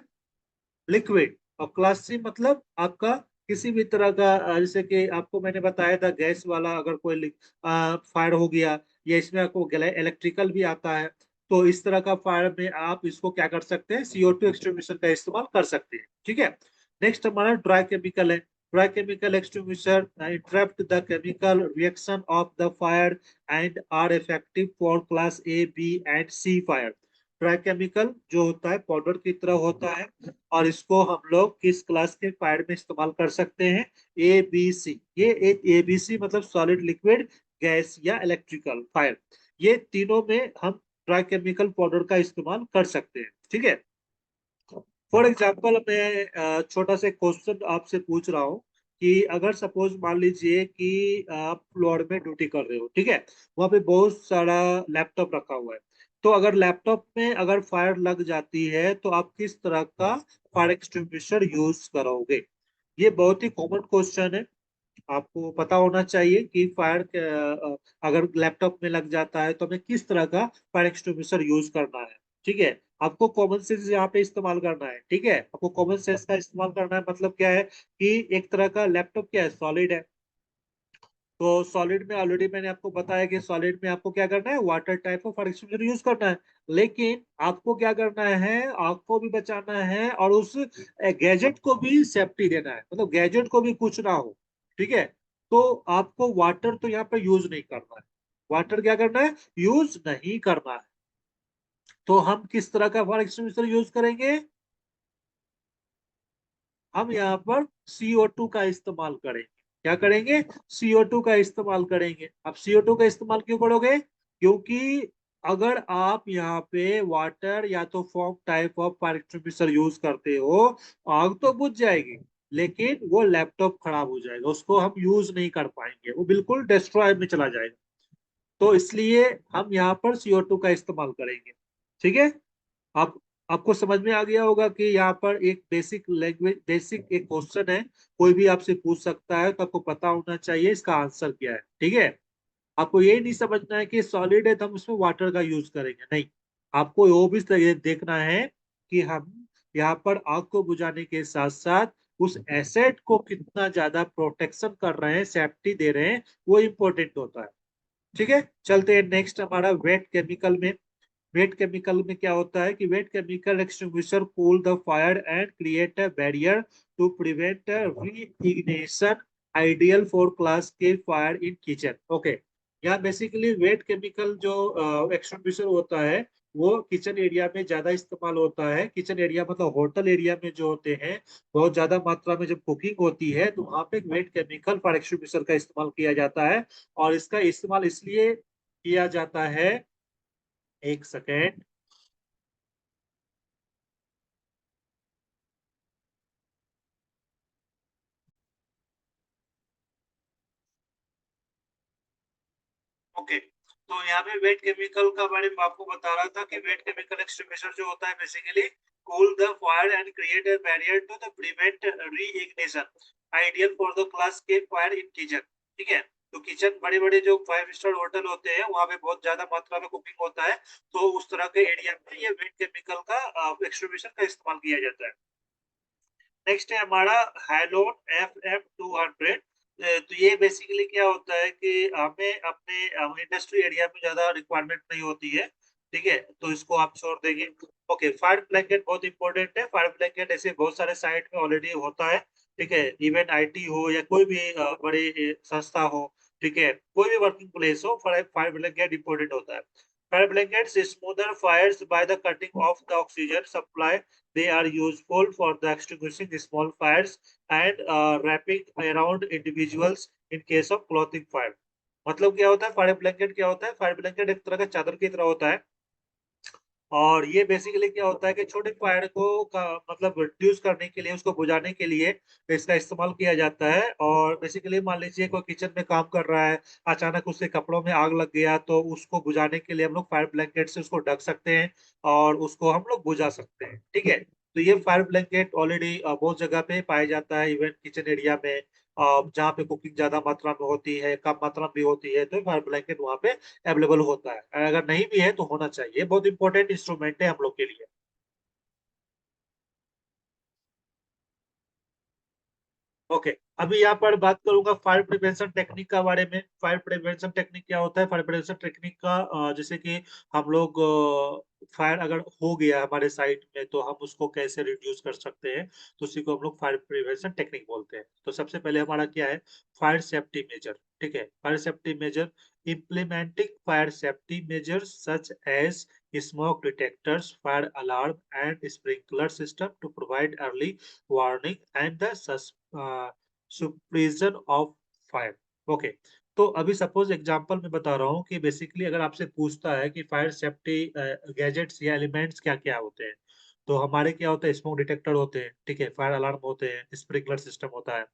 लिक्विड, और क्लास सी मतलब आपका किसी भी तरह का जैसे कि आपको मैंने बताया था गैस वाला, अगर कोई फायर हो गया, या इसमें आपको इलेक्ट्रिकल भी आता है, तो इस तरह का फायर में आप इसको क्या कर सकते हैं, CO2 एक्सटिंग्विशर का इस्तेमाल कर सकते हैं। ठीक है, नेक्स्ट हमारा ड्राई केमिकल है। Dry chemical extinguisher interrupt the chemical reaction of the fire and are effective for class A B and C fire. Dry chemical जो होता है पाउडर की तरह होता है, और इसको हम लोग किस क्लास के फायर में इस्तेमाल कर सकते हैं, ABC। ये एक ABC मतलब सॉलिड लिक्विड गैस या इलेक्ट्रिकल फायर, ये तीनों में हम ड्राई केमिकल पाउडर का इस्तेमाल कर सकते हैं। ठीक है, फॉर एग्जाम्पल मैं छोटा सा क्वेश्चन आपसे पूछ रहा हूँ कि अगर सपोज मान लीजिए कि आप फ्लोर में ड्यूटी कर रहे हो, ठीक है, वहां पे बहुत सारा लैपटॉप रखा हुआ है, तो अगर लैपटॉप में अगर फायर लग जाती है तो आप किस तरह का फायर एक्सटिंग्विशर यूज करोगे। ये बहुत ही कॉमन क्वेश्चन है, आपको पता होना चाहिए कि फायर अगर लैपटॉप में लग जाता है तो हमें किस तरह का फायर एक्सटिंग्विशर यूज करना है। ठीक है, आपको कॉमन सेंस यहाँ पे इस्तेमाल करना है। ठीक है, आपको कॉमन सेंस का इस्तेमाल करना है, मतलब क्या है कि एक तरह का लैपटॉप क्या है, सॉलिड है। तो सॉलिड में ऑलरेडी मैंने आपको बताया कि सॉलिड में आपको क्या करना है, water type of fire extinguisher use करना है। लेकिन आपको क्या करना है, आग को भी बचाना है और उस गैजेट को भी सेफ्टी देना है, मतलब गैजेट को भी कुछ ना हो। ठीक है, तो आपको वाटर तो यहाँ पे यूज नहीं करना है। वाटर क्या करना है, यूज नहीं करना है। तो हम किस तरह का फायर एक्सटिंग्विशर यूज करेंगे, हम यहाँ पर CO2 का इस्तेमाल करेंगे। क्या करेंगे? CO2 का इस्तेमाल करेंगे। अब CO2 का इस्तेमाल क्यों करोगे? क्योंकि अगर आप यहाँ पे वाटर या तो form type of fire extinguisher use करते हो, आग तो बुझ जाएगी, लेकिन वो लैपटॉप खराब हो जाएगा, उसको हम यूज नहीं कर पाएंगे, वो बिल्कुल डिस्ट्रॉय में चला जाएगा। तो इसलिए हम यहाँ पर CO2 का इस्तेमाल करेंगे। ठीक है। आप आपको समझ में आ गया होगा कि यहाँ पर एक बेसिक लैंग्वेज, बेसिक एक क्वेश्चन है, कोई भी आपसे पूछ सकता है, तो आपको पता होना चाहिए इसका आंसर क्या है। ठीक है। आपको ये नहीं समझना है कि सॉलिड है तो हम उसमें वाटर का यूज करेंगे, नहीं। आपको वो भी देखना है कि हम यहाँ पर आग को बुझाने के साथ साथ उस एसेट को कितना ज्यादा प्रोटेक्शन कर रहे हैं, सेफ्टी दे रहे हैं, वो इम्पोर्टेंट होता है। ठीक है। चलते हैं नेक्स्ट हमारा वेट केमिकल में। वेट केमिकल में क्या होता है कि wet chemical extinguisher cool the fire and create a barrier to prevent reignition, ideal for class K fire in kitchen. Okay. यहाँ बेसिकली वेट केमिकल जो एक्सटिंग्विशर होता है, वो किचन एरिया में ज्यादा इस्तेमाल होता है। किचन एरिया मतलब होटल एरिया में जो होते हैं, बहुत ज्यादा मात्रा में जब कुकिंग होती है तो वहां पे वेट केमिकल फायर एक्सटिंग्विशर का इस्तेमाल किया जाता है। और इसका इस्तेमाल इसलिए किया जाता है, एक सेकेंड। ओके। तो यहाँ पे वेट केमिकल का बारे में आपको बता रहा था कि वेट केमिकल एक्सटिंग्विशर जो होता है basically cool the fire and create a barrier to the prevent reignition, ideal for the class K fire in kitchen. ठीक है। तो किचन, बड़े बड़े जो 5 स्टार होटल होते हैं वहां पे बहुत ज्यादा मात्रा में कुकिंग होता है, तो उस तरह के एरिया में ये वेट केमिकल का एक्सटिंग्विशर का इस्तेमाल किया जाता है। नेक्स्ट है हमारा हैलोन FM200। तो ये बेसिकली क्या होता है कि हमें अपने इंडस्ट्री एरिया में ज्यादा रिक्वायरमेंट नहीं होती है। ठीक है, तो इसको आप छोड़ देंगे। ओके। फायर ब्लैंकेट बहुत इंपॉर्टेंट है। फायर ब्लैंकेट ऐसे बहुत सारे साइट में ऑलरेडी होता है। ठीक है। इवन IT हो या कोई भी बड़ी संस्था हो, ठीक है, कोई भी वर्किंग प्लेस हो, फायर फायर ब्लैंकेट इंपॉर्टेंट होता है। Fire blankets smother fires by the cutting off the oxygen supply. They are useful for the extinguishing small fires and wrapping around individuals in case of clothing fire। मतलब क्या होता है फायर ब्लैंकेट? क्या होता है फायर ब्लैंकेट? एक तरह का चादर की तरह होता है। और ये बेसिकली क्या होता है कि छोटे फायर को का मतलब रिड्यूस करने के लिए, उसको बुझाने के लिए इसका इस्तेमाल किया जाता है। और बेसिकली मान लीजिए कोई किचन में काम कर रहा है, अचानक उसके कपड़ों में आग लग गया, तो उसको बुझाने के लिए हम लोग फायर ब्लैंकेट से उसको ढक सकते हैं और उसको हम लोग बुझा सकते हैं। ठीक है। तो ये फायर ब्लैंकेट ऑलरेडी बहुत जगह पे पाया जाता है, इवन किचन एरिया में जहाँ पे कुकिंग ज्यादा मात्रा में होती है, कम मात्रा में भी होती है, तो फायर ब्लैंकेट वहाँ पे अवेलेबल होता है। अगर नहीं भी है तो होना चाहिए, बहुत इंपॉर्टेंट इंस्ट्रूमेंट है हम लोग के लिए। ओके। अभी यहाँ पर बात करूंगा फायर प्रिवेंशन टेक्निक का बारे में। फायर प्रिवेंशन टेक्निक क्या होता है? फायर प्रिवेंशन टेक्निक का जैसे कि हम लोग फायर अगर हो गया हमारे साइट में तो हम उसको कैसे रिड्यूस कर सकते हैं, तो उसी को हम लोग फायर प्रिवेंशन टेक्निक बोलते हैं। तो सबसे पहले हमारा क्या है? Fire safety measure. ठीक है। Fire safety measure, implementing fire safety measures such as smoke detectors, fire alarm, and sprinkler system to provide early warning and the suppression of fire। Okay. तो अभी सपोज एग्जांपल में बता रहा हूँ कि बेसिकली अगर आपसे पूछता है कि फायर सेफ्टी गैजेट्स या एलिमेंट्स क्या क्या होते हैं, तो हमारे क्या होता है? स्मोक डिटेक्टर होते हैं, ठीक है, फायर अलार्म होते हैं, स्प्रिंकलर सिस्टम होता है।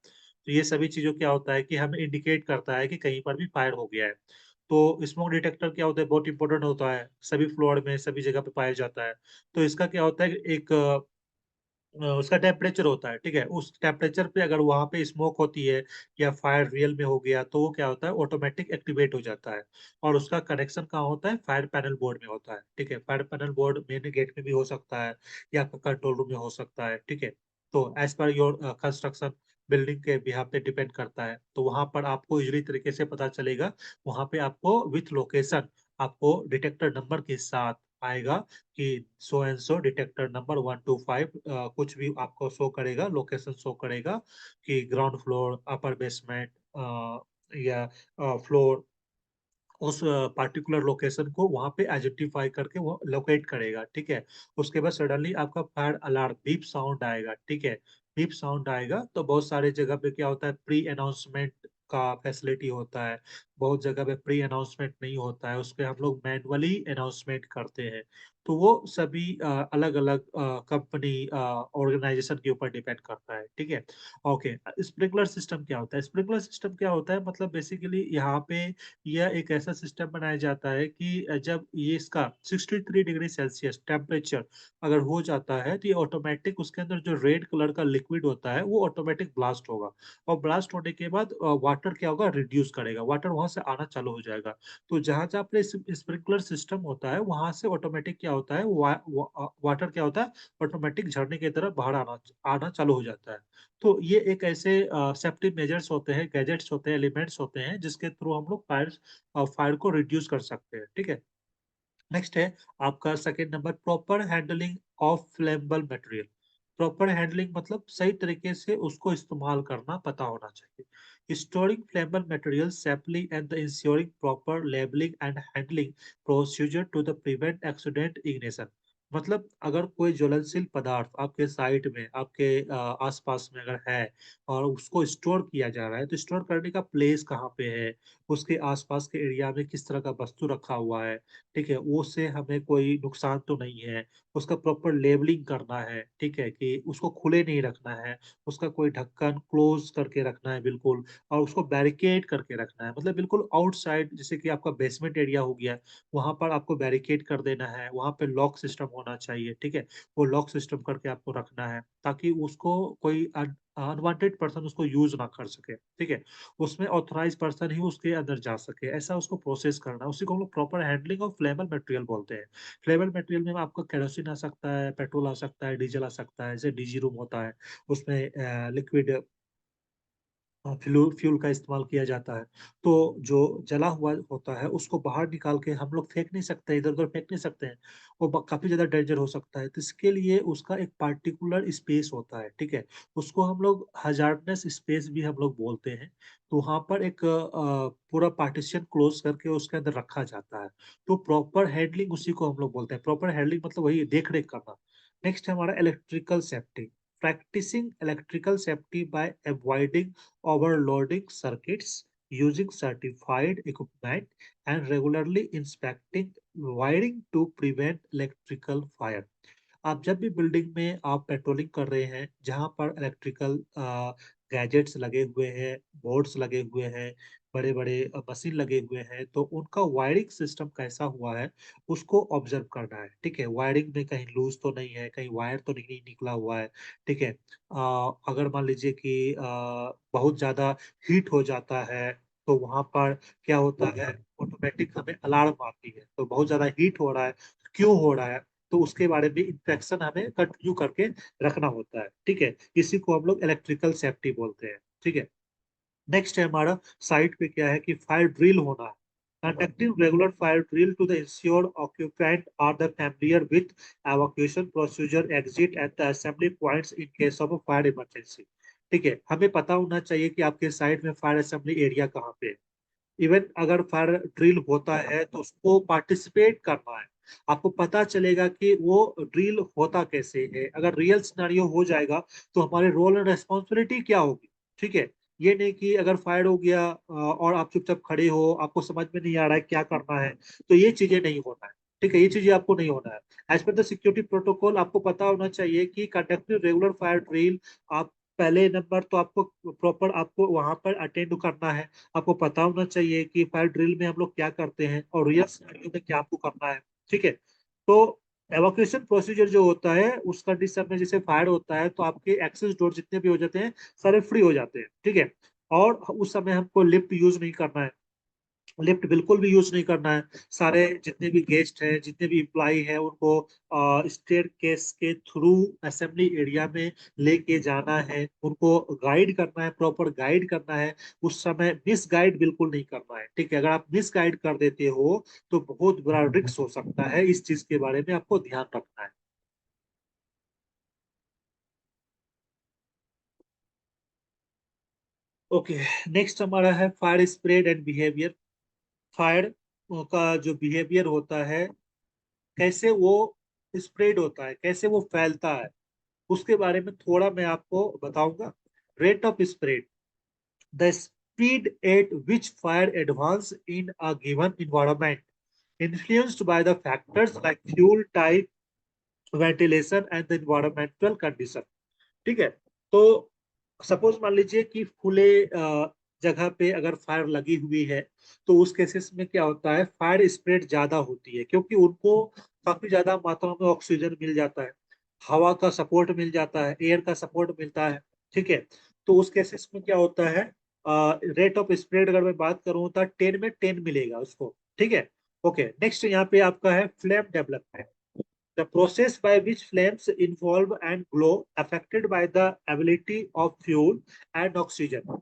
तो ये सभी चीजों क्या होता है कि हमें इंडिकेट करता है कि कहीं पर भी फायर हो गया है। तो स्मोक डिटेक्टर क्या होता है? बहुत इंपॉर्टेंट होता है, सभी फ्लोर में सभी जगह पे पाया जाता है। तो इसका क्या होता है? एक उसका टेम्परेचर होता है, ठीक है, उस टेम्परेचर पे अगर वहां पे स्मोक होती है या फायर रियल में हो गया, तो वो क्या होता है? ऑटोमेटिक एक्टिवेट हो जाता है। और उसका कनेक्शन कहाँ होता है? फायर पैनल बोर्ड में होता है। ठीक है। Fire panel board main gate में भी हो सकता है या कंट्रोल रूम में हो सकता है। ठीक है। तो as per your construction, building के बिहाफ पे डिपेंड करता है, तो वहां पर आपको इजली तरीके से पता चलेगा। वहां पे आपको विथ लोकेशन आपको डिटेक्टर नंबर के साथ आएगा कि so and so detector number 125, कुछ भी आपको शो करेगा, लोकेशन शो करेगा कि ग्राउंड फ्लोर, अपर बेसमेंट या फ्लोर, उस पार्टिकुलर लोकेशन को वहां पे आइडेंटिफाई करके वो लोकेट करेगा। ठीक है। उसके बाद सडनली आपका फायर अलार्म बीप साउंड आएगा। ठीक है। बीप साउंड आएगा तो बहुत सारे जगह पे क्या होता है, प्री अनाउंसमेंट का फैसिलिटी होता है, बहुत जगह पे प्री अनाउंसमेंट नहीं होता है, उस पे हम लोग मैनुअली अनाउंसमेंट करते हैं। तो वो सभी अलग अलग कंपनी ऑर्गेनाइजेशन के ऊपर डिपेंड करता है, ठीक है। ओके, स्प्रिंकलर सिस्टम क्या होता है? स्प्रिंकलर सिस्टम क्या होता है, मतलब बेसिकली यहाँ पे यह एक ऐसा सिस्टम बनाया जाता है कि जब ये इसका 63 डिग्री सेल्सियस टेम्परेचर अगर हो जाता है तो ये ऑटोमेटिक उसके अंदर जो रेड कलर का लिक्विड होता है वो ऑटोमेटिक ब्लास्ट होगा, और ब्लास्ट होने के बाद वाटर क्या होगा, रिड्यूस करेगा, वाटर वहां से आना चालू हो जाएगा। तो जहां जहां पे स्प्रिंकलर सिस्टम होता है वहां से ऑटोमेटिक क्या होता है, वाटर क्या होता है, ऑटोमेटिक झरने की तरफ बाहर आना आना चालू हो जाता है। तो ये एक ऐसे सेफ्टी मेजर्स होते हैं, गैजेट्स होते हैं, एलिमेंट्स होते हैं जिसके थ्रू हम लोग फायर को रिड्यूस कर सकते हैं, ठीक है। नेक्स्ट है आपका second number, proper handling of flammable material. Proper handling मतलब सही तरीके से उसको इस्तेमाल करना पता होना चाहिए। Storing flammable material safely and the ensuring proper labelling and handling procedure to the prevent accident ignition. मतलब अगर कोई ज्वलनशील पदार्थ आपके साइट में, आपके आसपास में अगर है और उसको स्टोर किया जा रहा है, तो स्टोर करने का प्लेस कहाँ पे है, उसके आसपास के एरिया में किस तरह का वस्तु रखा हुआ है, ठीक है, वो से हमें कोई नुकसान तो नहीं है, उसका प्रॉपर लेबलिंग करना है, ठीक है, कि उसको खुले नहीं रखना है, उसका कोई ढक्कन क्लोज करके रखना है बिल्कुल, और उसको बैरिकेड करके रखना है, मतलब बिल्कुल आउटसाइड, जैसे कि आपका बेसमेंट एरिया हो गया, वहां पर आपको बैरिकेड कर देना है, वहां पे लॉक सिस्टम होना चाहिए, ठीक है, वो लॉक सिस्टम करके आपको रखना है ताकि उसको कोई अनवांटेड पर्सन उसको यूज ना कर सके, ठीक है, उसमें ऑथराइज पर्सन ही उसके अंदर जा सके, ऐसा उसको प्रोसेस करना, उसी को हम लोग proper handling of flammable material बोलते हैं। फ्लेमेबल मटेरियल में आपका केरोसिन आ सकता है, पेट्रोल आ सकता है, डीजल आ सकता है, जैसे डीजी रूम होता है, उसमें लिक्विड फ्यूल फ्यूल का इस्तेमाल किया जाता है। तो जो जला हुआ होता है उसको बाहर निकाल के हम लोग फेंक नहीं सकते, इधर उधर फेंक नहीं सकते हैं, वो काफी ज्यादा डेंजर हो सकता है, तो इसके लिए उसका एक पार्टिकुलर स्पेस होता है, ठीक है, उसको हम लोग हजार्डनेस स्पेस भी हम लोग बोलते हैं। तो वहां पर एक पूरा पार्टीशन क्लोज करके उसके अंदर रखा जाता है। तो प्रॉपर हैंडलिंग उसी को हम लोग बोलते हैं, प्रॉपर हैंडलिंग मतलब वही देख रेख करना। नेक्स्ट है हमारा electrical safety. Practicing electrical safety by avoiding overloading circuits, using certified equipment, and regularly inspecting wiring to prevent electrical fire. आप जब भी बिल्डिंग में आप पेट्रोलिंग कर रहे हैं जहां पर इलेक्ट्रिकल गैजेट्स लगे हुए हैं, बोर्ड्स लगे हुए हैं, बड़े बड़े मशीन लगे हुए हैं, तो उनका वायरिंग सिस्टम कैसा हुआ है उसको ऑब्जर्व करना है, ठीक है, वायरिंग में कहीं लूज तो नहीं है, कहीं वायर तो नहीं निकला हुआ है, ठीक है। अगर मान लीजिए कि बहुत ज्यादा हीट हो जाता है तो वहां पर क्या होता है, ऑटोमेटिक हमें अलार्म आती है, तो बहुत ज्यादा हीट हो रहा है, क्यों हो रहा है, तो उसके बारे में इंस्ट्रक्शन हमें कंटिन्यू करके रखना होता है, ठीक है, इसी को हम लोग इलेक्ट्रिकल सेफ्टी बोलते हैं, ठीक है। नेक्स्ट है हमारा साइट पे क्या है कि फायर ड्रिल होना है। Conducting regular fire drill to the ensure occupant are the familiar with evacuation procedure, exit and the assembly points in case of a fire emergency। ठीक है, हमें पता होना चाहिए कि आपके साइट में फायर असेंबली एरिया कहाँ पे है। इवन अगर फायर ड्रिल होता है तो उसको पार्टिसिपेट करना है, आपको पता चलेगा कि वो ड्रिल होता कैसे है, अगर रियल सिनेरियो हो जाएगा तो हमारे रोल एंड रेस्पॉन्सिबिलिटी क्या होगी, ठीक है। ये नहीं कि अगर फायर हो गया और आप चुपचाप खड़े हो, आपको समझ में नहीं आ रहा है क्या करना है, तो ये चीजें नहीं होना है, ठीक है, ये चीजें आपको नहीं होना है। As per the security protocol आपको पता होना चाहिए कि कंडक्टिंग रेगुलर फायर ड्रिल, आप पहले नंबर तो आपको प्रॉपर आपको वहां पर अटेंड करना है, आपको पता होना चाहिए कि फायर ड्रिल में हम लोग क्या करते हैं और रियल सिनेरियो में क्या आपको करना है, ठीक है। तो एवाक्यूएशन प्रोसीजर जो होता है उस कंडीशन में जैसे फायर होता है तो आपके एक्सेस डोर जितने भी हो जाते हैं सारे फ्री हो जाते हैं, ठीक है, और उस समय हमको लिफ्ट यूज नहीं करना है, लिफ्ट बिल्कुल भी यूज नहीं करना है। सारे जितने भी गेस्ट हैं, जितने भी इम्प्लाई हैं, उनको स्टेयर केस के थ्रू असेंबली एरिया में लेके जाना है, उनको गाइड करना है, प्रॉपर गाइड करना है, उस समय मिस गाइड बिल्कुल नहीं करना है, ठीक है, अगर आप मिस गाइड कर देते हो तो बहुत बड़ा रिस्क हो सकता है, इस चीज के बारे में आपको ध्यान रखना है। ओके, नेक्स्ट हमारा है fire spread and behaviour. Fire का जो बिहेवियर होता है, कैसे वो स्प्रेड होता है, कैसे वो फैलता है, उसके बारे में थोड़ा मैं आपको बताऊंगा। Rate of spread, the speed at which fire advance in a given environment influenced by the factors like fuel type, ventilation and the environmental condition। ठीक है। तो सपोज मान लीजिए कि खुले जगह पे अगर फायर लगी हुई है, तो उस केसेस में क्या होता है, फायर स्प्रेड ज्यादा होती है, क्योंकि उनको काफी ज्यादा मात्रा में ऑक्सीजन मिल जाता है, हवा का सपोर्ट मिल जाता है, एयर का सपोर्ट मिलता है। ठीक है। तो उस केसेस में क्या होता है, रेट ऑफ स्प्रेड अगर मैं बात करूं तो 10 में 10 मिलेगा उसको। ठीक है। ओके, नेक्स्ट यहाँ पे आपका है flame development, the process by which flames involve and glow affected by the ability of fuel and oxygen।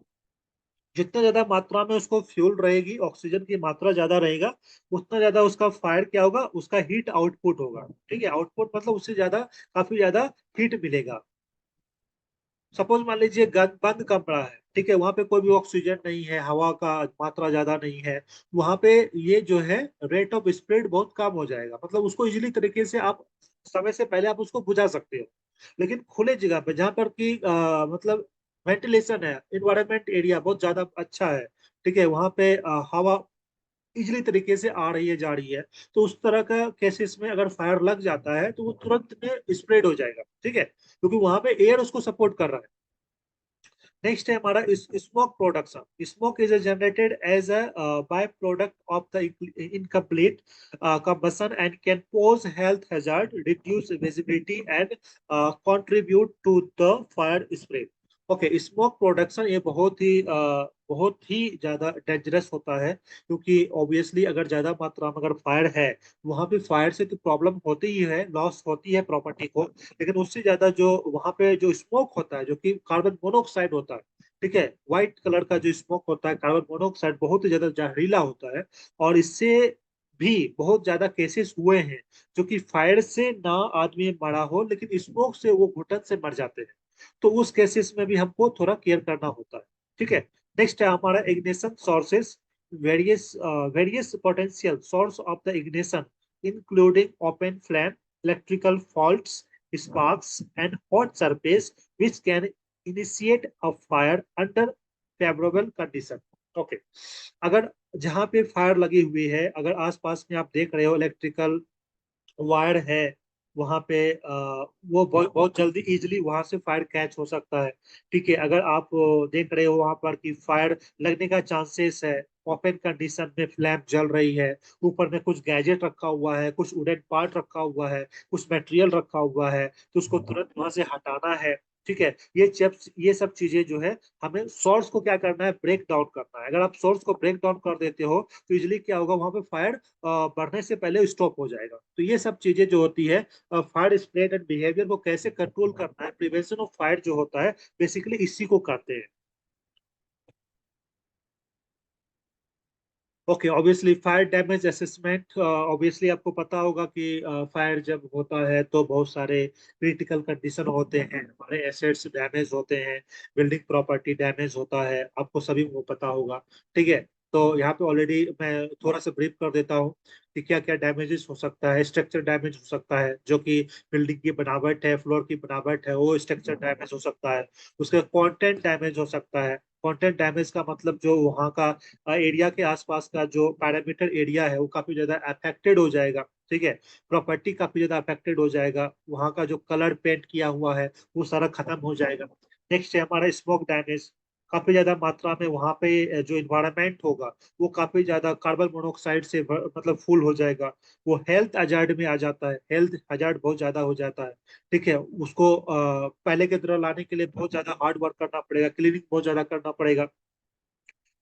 जितना ज्यादा मात्रा में उसको फ्यूल रहेगी, ऑक्सीजन की मात्रा ज्यादा रहेगा, उतना ज्यादा उसका फायर क्या होगा, उसका हीट आउटपुट होगा। ठीक है, आउटपुट मतलब उससे ज्यादा, काफी ज्यादा हीट मिलेगा। सपोज मान लीजिए बंद कमरा है, ठीक है, वहां पे कोई भी ऑक्सीजन नहीं है, हवा का मात्रा ज्यादा नहीं है, वहां पे ये जो है रेट ऑफ स्प्रेड बहुत कम हो जाएगा, मतलब उसको इजीली तरीके से आप समय से पहले आप उसको बुझा सकते हो। लेकिन खुले जगह पे जहां पर कि मतलब वेंटिलेशन है, इन्वायरमेंट एरिया बहुत ज्यादा अच्छा है, ठीक है, वहां पे हवा इजिली तरीके से आ रही है, जा रही है, तो उस तरह का केसेस में अगर फायर लग जाता है तो वो तुरंत में स्प्रेड हो जाएगा। ठीक है, क्योंकि वहां पे एयर उसको सपोर्ट कर रहा है। नेक्स्ट है हमारा smoke production. Smoke is generated as a by product of the incomplete combustion and can pose health hazard, reduce visibility and contribute to the fire spread। Okay, smoke production ये बहुत ही ज्यादा डेंजरस होता है, क्योंकि ऑब्वियसली अगर ज्यादा मात्रा में अगर फायर है, वहां पे फायर से तो प्रॉब्लम होती ही है, लॉस होती है प्रॉपर्टी को, लेकिन उससे ज्यादा जो वहां पे जो स्मोक होता है, जो कि कार्बन मोनोऑक्साइड होता है, ठीक है, व्हाइट कलर का जो स्मोक होता है, कार्बन मोनोऑक्साइड बहुत ही ज्यादा जहरीला होता है। और इससे भी बहुत ज्यादा केसेस हुए हैं, जो कि फायर से ना आदमी मरा हो, लेकिन स्मोक से वो घुटन से मर जाते हैं। तो उस केसेस में भी हमको थोड़ा केयर करना होता है। ठीक है। नेक्स्ट है हमारा ignition sources. Various potential source of the ignition including open flame, electrical faults, sparks and hot surface which can initiate a fire under favorable condition। Okay, अगर जहां पे फायर लगी हुई है, अगर आसपास में आप देख रहे हो इलेक्ट्रिकल वायर है, वहां पे वो बहुत जल्दी इजिली वहां से फायर कैच हो सकता है। ठीक है, अगर आप देख रहे हो वहां पर कि फायर लगने का चांसेस है, ओपन कंडीशन में फ्लैम जल रही है, ऊपर में कुछ गैजेट रखा हुआ है, कुछ वुडन पार्ट रखा हुआ है, कुछ मटेरियल रखा हुआ है, तो उसको तुरंत वहां से हटाना है। ठीक है, ये सब चीजें जो है, हमें सोर्स को क्या करना है, ब्रेक डाउन करना है। अगर आप सोर्स को ब्रेक डाउन कर देते हो, तो इजिली क्या होगा, वहां पे फायर बढ़ने से पहले स्टॉप हो जाएगा। तो ये सब चीजें जो होती है, फायर स्प्रेड एंड बिहेवियर को कैसे कंट्रोल करना है, प्रिवेंशन ऑफ फायर जो होता है, बेसिकली इसी को करते हैं। Okay, obviously fire damage assessment, obviously आपको पता होगा कि फायर जब होता है तो बहुत सारे क्रिटिकल कंडीशन होते हैं, हमारे एसेट्स डैमेज होते हैं, बिल्डिंग प्रॉपर्टी डैमेज होता है, आपको सभी को पता होगा। ठीक है। तो यहाँ पे ऑलरेडी मैं थोड़ा सा ब्रीफ कर देता हूँ कि क्या क्या डैमेजेस हो सकता है। स्ट्रक्चर डैमेज हो सकता है, जो कि बिल्डिंग की बनावट है, फ्लोर की बनावट है, वो स्ट्रक्चर डैमेज हो सकता है। उसका कंटेंट डैमेज हो सकता है। कंटेंट डैमेज का मतलब जो वहाँ का एरिया के आसपास का जो पैरामीटर एरिया है, वो काफी ज्यादा अफेक्टेड हो जाएगा। ठीक है, प्रॉपर्टी काफी ज्यादा अफेक्टेड हो जाएगा, वहाँ का जो कलर पेंट किया हुआ है वो सारा खत्म हो जाएगा। नेक्स्ट है हमारा स्मोक डैमेज। काफी ज्यादा मात्रा में वहाँ पे जो इन्वायरमेंट होगा, वो काफी ज्यादा कार्बन मोनोऑक्साइड से मतलब फुल हो जाएगा। वो हेल्थ हजार्ड में आ जाता है, हेल्थ हजार्ड बहुत ज्यादा हो जाता है। ठीक है, उसको पहले की तरह लाने के लिए बहुत ज्यादा हार्ड वर्क करना पड़ेगा, क्लीनिंग बहुत ज्यादा करना पड़ेगा।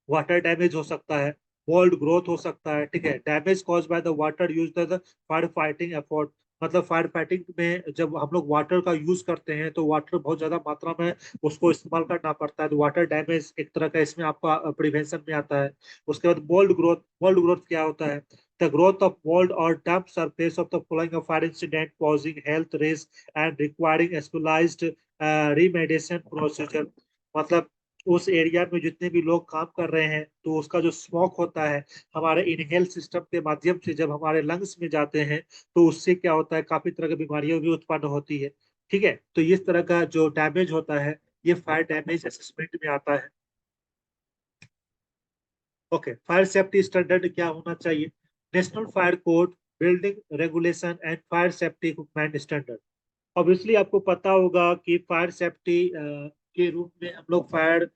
वाटर डैमेज हो सकता है, मोल्ड ग्रोथ हो सकता है। ठीक है, damage cause by the water use the fire fighting effort, मतलब फायर फाइटिंग में जब हम लोग वाटर का यूज करते हैं, तो वाटर बहुत ज्यादा मात्रा में उसको इस्तेमाल करना पड़ता है, तो वाटर डैमेज एक तरह का इसमें आपका प्रिवेंशन में आता है। उसके बाद मोल्ड ग्रोथ क्या होता है, द ग्रोथ ऑफ मोल्ड और damp surface of the flowing of fire incident posing health risk and requiring specialised remediation procedure. मतलब उस एरिया में जितने भी लोग काम कर रहे हैं, तो उसका जो स्मोक होता है, हमारे इनहेल सिस्टम के माध्यम से जब हमारे लंग्स में जाते हैं, तो उससे क्या होता है, काफी तरह की बीमारियां भी उत्पन्न होती है। ठीक है, तो इस तरह का जो डैमेज होता है ये फायर डैमेज असेसमेंट में आता है। ओके, फायर सेफ्टी स्टैंडर्ड क्या होना चाहिए? National fire code, building regulation and fire safety equipment standard. Obviously आपको पता होगा कि फायर सेफ्टी के रूप में हम लोग फायर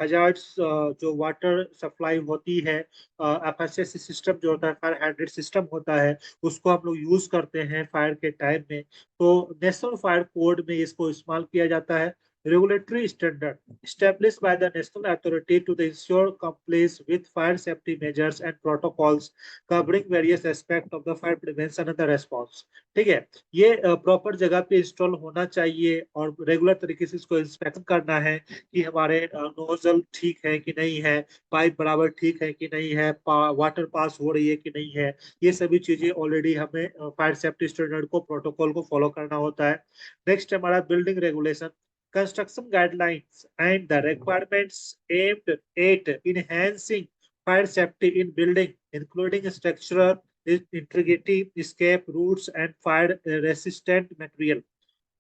हजार्ड्स जो वाटर सप्लाई होती है, एफएसएस सिस्टम जो होता है, फायर हाइड्रेंट सिस्टम होता है, उसको हम लोग यूज करते हैं फायर के टाइम में। तो नेशनल फायर कोड में इसको इस्तेमाल किया जाता है। Regulatory standard established by the national authority to ensure compliance with fire safety measures and protocols covering various aspects of the fire prevention and the response। ठीक है, ये प्रॉपर जगह पे इंस्टॉल होना चाहिए और रेगुलर तरीके से इसको इंस्पेक्शन करना है कि हमारे नोजल ठीक है कि नहीं है, पाइप बराबर ठीक है कि नहीं है, वाटर पास हो रही है कि नहीं है। ये सभी चीजें ऑलरेडी हमें फायर सेफ्टी स्टैंडर्ड को, प्रोटोकॉल को फॉलो करना होता है। नेक्स्ट हमारा building regulation, construction guidelines and the requirements aimed at enhancing fire safety in building, including structural integrity, escape routes and fire resistant material।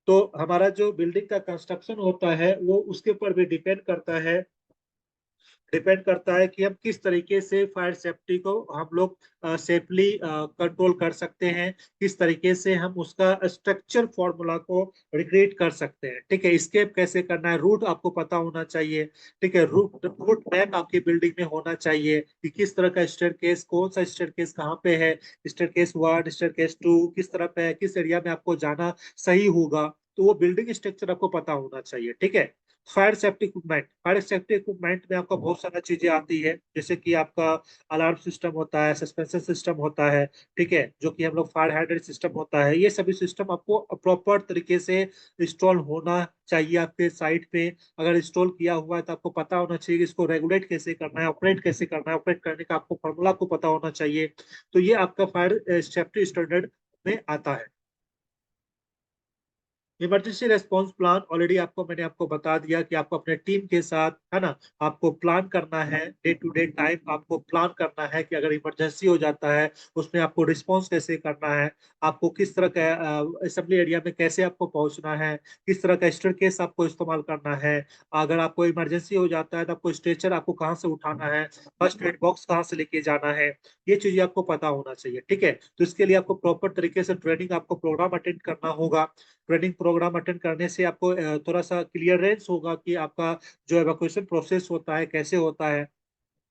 तो हमारा जो बिल्डिंग का कंस्ट्रक्शन होता है वो उसके ऊपर भी डिपेंड करता है कि हम किस तरीके से फायर सेफ्टी को हम लोग सेफली कंट्रोल कर सकते हैं, किस तरीके से हम उसका स्ट्रक्चर फॉर्मूला को रिक्रिएट कर सकते हैं। ठीक है, स्केप कैसे करना है, रूट आपको पता होना चाहिए। ठीक है, रूट रूट मैप आपकी बिल्डिंग में होना चाहिए कि किस तरह का स्टेयरकेस, कौन सा स्टेयरकेस कहाँ पे है, स्टेयरकेस 1, स्टेयरकेस 2 किस तरह पे है, किस एरिया में आपको जाना सही होगा। तो वो बिल्डिंग स्ट्रक्चर आपको पता होना चाहिए। ठीक है, फायर सेफ्टी इक्विपमेंट में आपका बहुत सारा चीजें आती है, जैसे कि आपका अलार्म सिस्टम होता है, सस्पेंशन सिस्टम होता है। ठीक है, जो कि हम लोग फायर हाइड्रेंट सिस्टम होता है, ये सभी सिस्टम आपको प्रॉपर तरीके से इंस्टॉल होना चाहिए आपके साइट पे। अगर इंस्टॉल किया हुआ है तो आपको पता होना चाहिए कि इसको रेगुलेट कैसे करना है, ऑपरेट कैसे करना है, ऑपरेट करने का आपको फॉर्मूला आपको पता होना चाहिए। तो ये आपका फायर सेफ्टी स्टैंडर्ड में आता है। इमरजेंसी रेस्पॉन्स प्लान ऑलरेडी मैंने आपको बता दिया कि आपको अपने टीम के साथ, है ना, आपको प्लान करना है, डे टू डे टाइम आपको प्लान करना है कि अगर इमरजेंसी हो जाता है उसमें आपको रिस्पॉन्स कैसे करना है, आपको किस तरह का असेंबली एरिया में कैसे आपको पहुंचना है, किस तरह का स्टेयरकेस आपको इस्तेमाल करना है। अगर आपको इमरजेंसी हो जाता है तो आपको स्ट्रेचर आपको कहाँ से उठाना है, फर्स्ट एड बॉक्स कहाँ से लेके जाना है, ये चीजें आपको पता होना चाहिए। ठीक है, तो इसके लिए आपको प्रॉपर तरीके से ट्रेनिंग, आपको प्रोग्राम अटेंड करना होगा। ट्रेनिंग प्रोग्राम अटेंड करने से आपको थोड़ा सा क्लियरेंस होगा कि आपका जो एवोक्यूएशन प्रोसेस होता है कैसे होता है।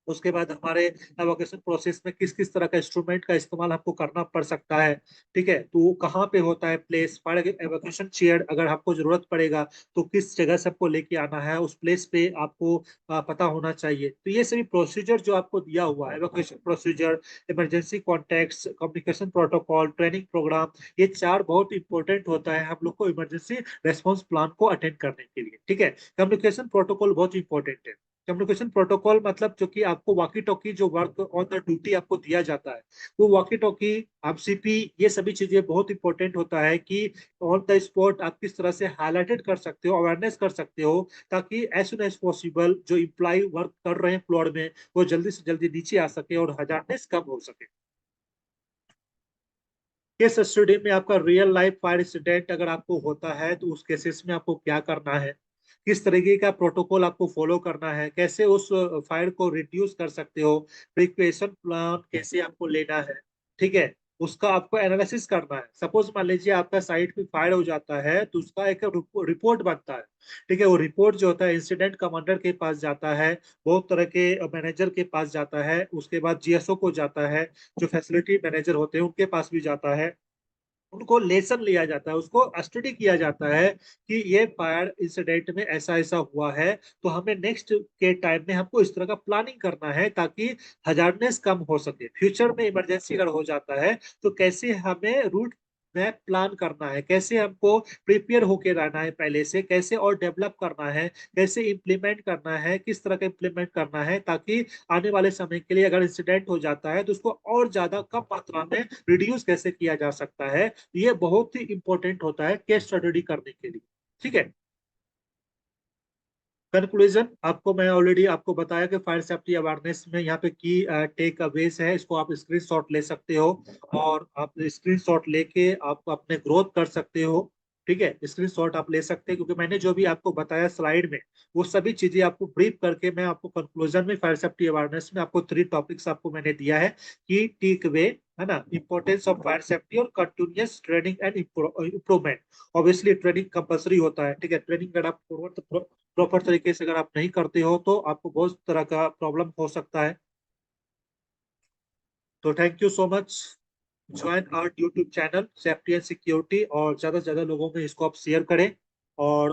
उसके बाद हमारे एवोकेशन प्रोसेस में किस किस तरह का इंस्ट्रूमेंट का इस्तेमाल आपको करना पड़ सकता है। ठीक है, तो वो कहाँ पे होता है प्लेस, फायर एवोकेशन चेयर अगर आपको जरूरत पड़ेगा तो किस जगह से आपको लेके आना है, उस प्लेस पे आपको पता होना चाहिए। तो ये सभी प्रोसीजर जो आपको दिया हुआ है, evacuation procedure, emergency contacts, communication protocol, training programme, ये चार बहुत इंपॉर्टेंट होता है हम लोग को इमरजेंसी रेस्पॉन्स प्लान को अटेंड करने के लिए। ठीक है, कम्युनिकेशन प्रोटोकॉल बहुत इंपॉर्टेंट है। कम्युनिकेशन प्रोटोकॉल मतलब जो कि आपको वॉकी टॉकी जो वर्क ऑन द ड्यूटी आपको दिया जाता है, वो वॉकी टॉकी, आरसीपी, ये सभी चीजें बहुत इंपॉर्टेंट होता है कि ऑन द स्पॉट आप किस तरह से हाईलाइटेड कर सकते हो, अवेयरनेस कर सकते हो, ताकि एज सुन एज पॉसिबल जो इम्प्लाई वर्क कर रहे हैं फ्लोर में वो जल्दी से जल्दी नीचे आ सके और हजारनेस कम हो सके। केस स्टडी में आपका रियल लाइफ फायर इंसिडेंट अगर आपको होता है तो उस केसेस में आपको क्या करना है, किस तरीके का प्रोटोकॉल आपको फॉलो करना है, कैसे उस फायर को रिड्यूस कर सकते हो, प्रिपरेशन प्लान कैसे आपको लेना है। ठीक है, उसका आपको एनालिसिस करना है। सपोज मान लीजिए आपका साइट पे फायर हो जाता है तो उसका एक रिपोर्ट बनता है। ठीक है, वो रिपोर्ट जो होता है इंसिडेंट कमांडर के पास जाता है, बहुत तरह के मैनेजर के पास जाता है, उसके बाद जीएसओ को जाता है, जो फैसिलिटी मैनेजर होते हैं उनके पास भी जाता है। उनको लेसन लिया जाता है, उसको स्टडी किया जाता है कि ये फायर इंसिडेंट में ऐसा ऐसा हुआ है, तो हमें नेक्स्ट के टाइम में हमको इस तरह का प्लानिंग करना है ताकि हजारनेस कम हो सके। फ्यूचर में इमरजेंसी अगर हो जाता है तो कैसे हमें रूट मैप प्लान करना है, कैसे हमको प्रिपेयर होके रहना है पहले से, कैसे और डेवलप करना है, कैसे इम्प्लीमेंट करना है, किस तरह का इम्प्लीमेंट करना है, ताकि आने वाले समय के लिए अगर इंसिडेंट हो जाता है तो उसको और ज्यादा कम मात्रा में रिड्यूस कैसे किया जा सकता है। ये बहुत ही इंपॉर्टेंट होता है केस स्टडी करने के लिए। ठीक है, कंक्लूजन आपको मैं ऑलरेडी आपको बताया कि फायर सेफ्टी अवेयरनेस में यहाँ पे की टेक अवेज है, इसको आप स्क्रीनशॉट ले सकते हो और आप स्क्रीनशॉट लेके आप अपने ग्रोथ कर सकते हो। ठीक है, स्क्रीनशॉट आप ले सकते हैं, क्योंकि मैंने जो भी आपको बताया स्लाइड में वो सभी चीजें आपको ब्रीफ करके मैं आपको कंक्लूजन में फायर सेफ्टी अवेयरनेस में आपको 3 टॉपिक्स आपको मैंने दिया है कि टेक वे, है ना, इंपॉर्टेंस ऑफ फायर सेफ्टी और continuous training and improvement. Obviously training compulsory होता है, ठीक है, ट्रेनिंग अगर आप प्रॉपर तरीके से अगर आप नहीं करते हो तो आपको बहुत तरह का प्रॉब्लम हो सकता है। तो thank you so much. Join our YouTube channel safety and security, और ज्यादा से ज्यादा लोगों में इसको आप शेयर करें। और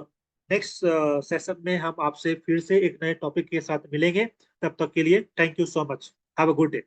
नेक्स्ट सेशन में हम आपसे फिर से एक नए टॉपिक के साथ मिलेंगे। तब तक के लिए thank you so much. Have a good day.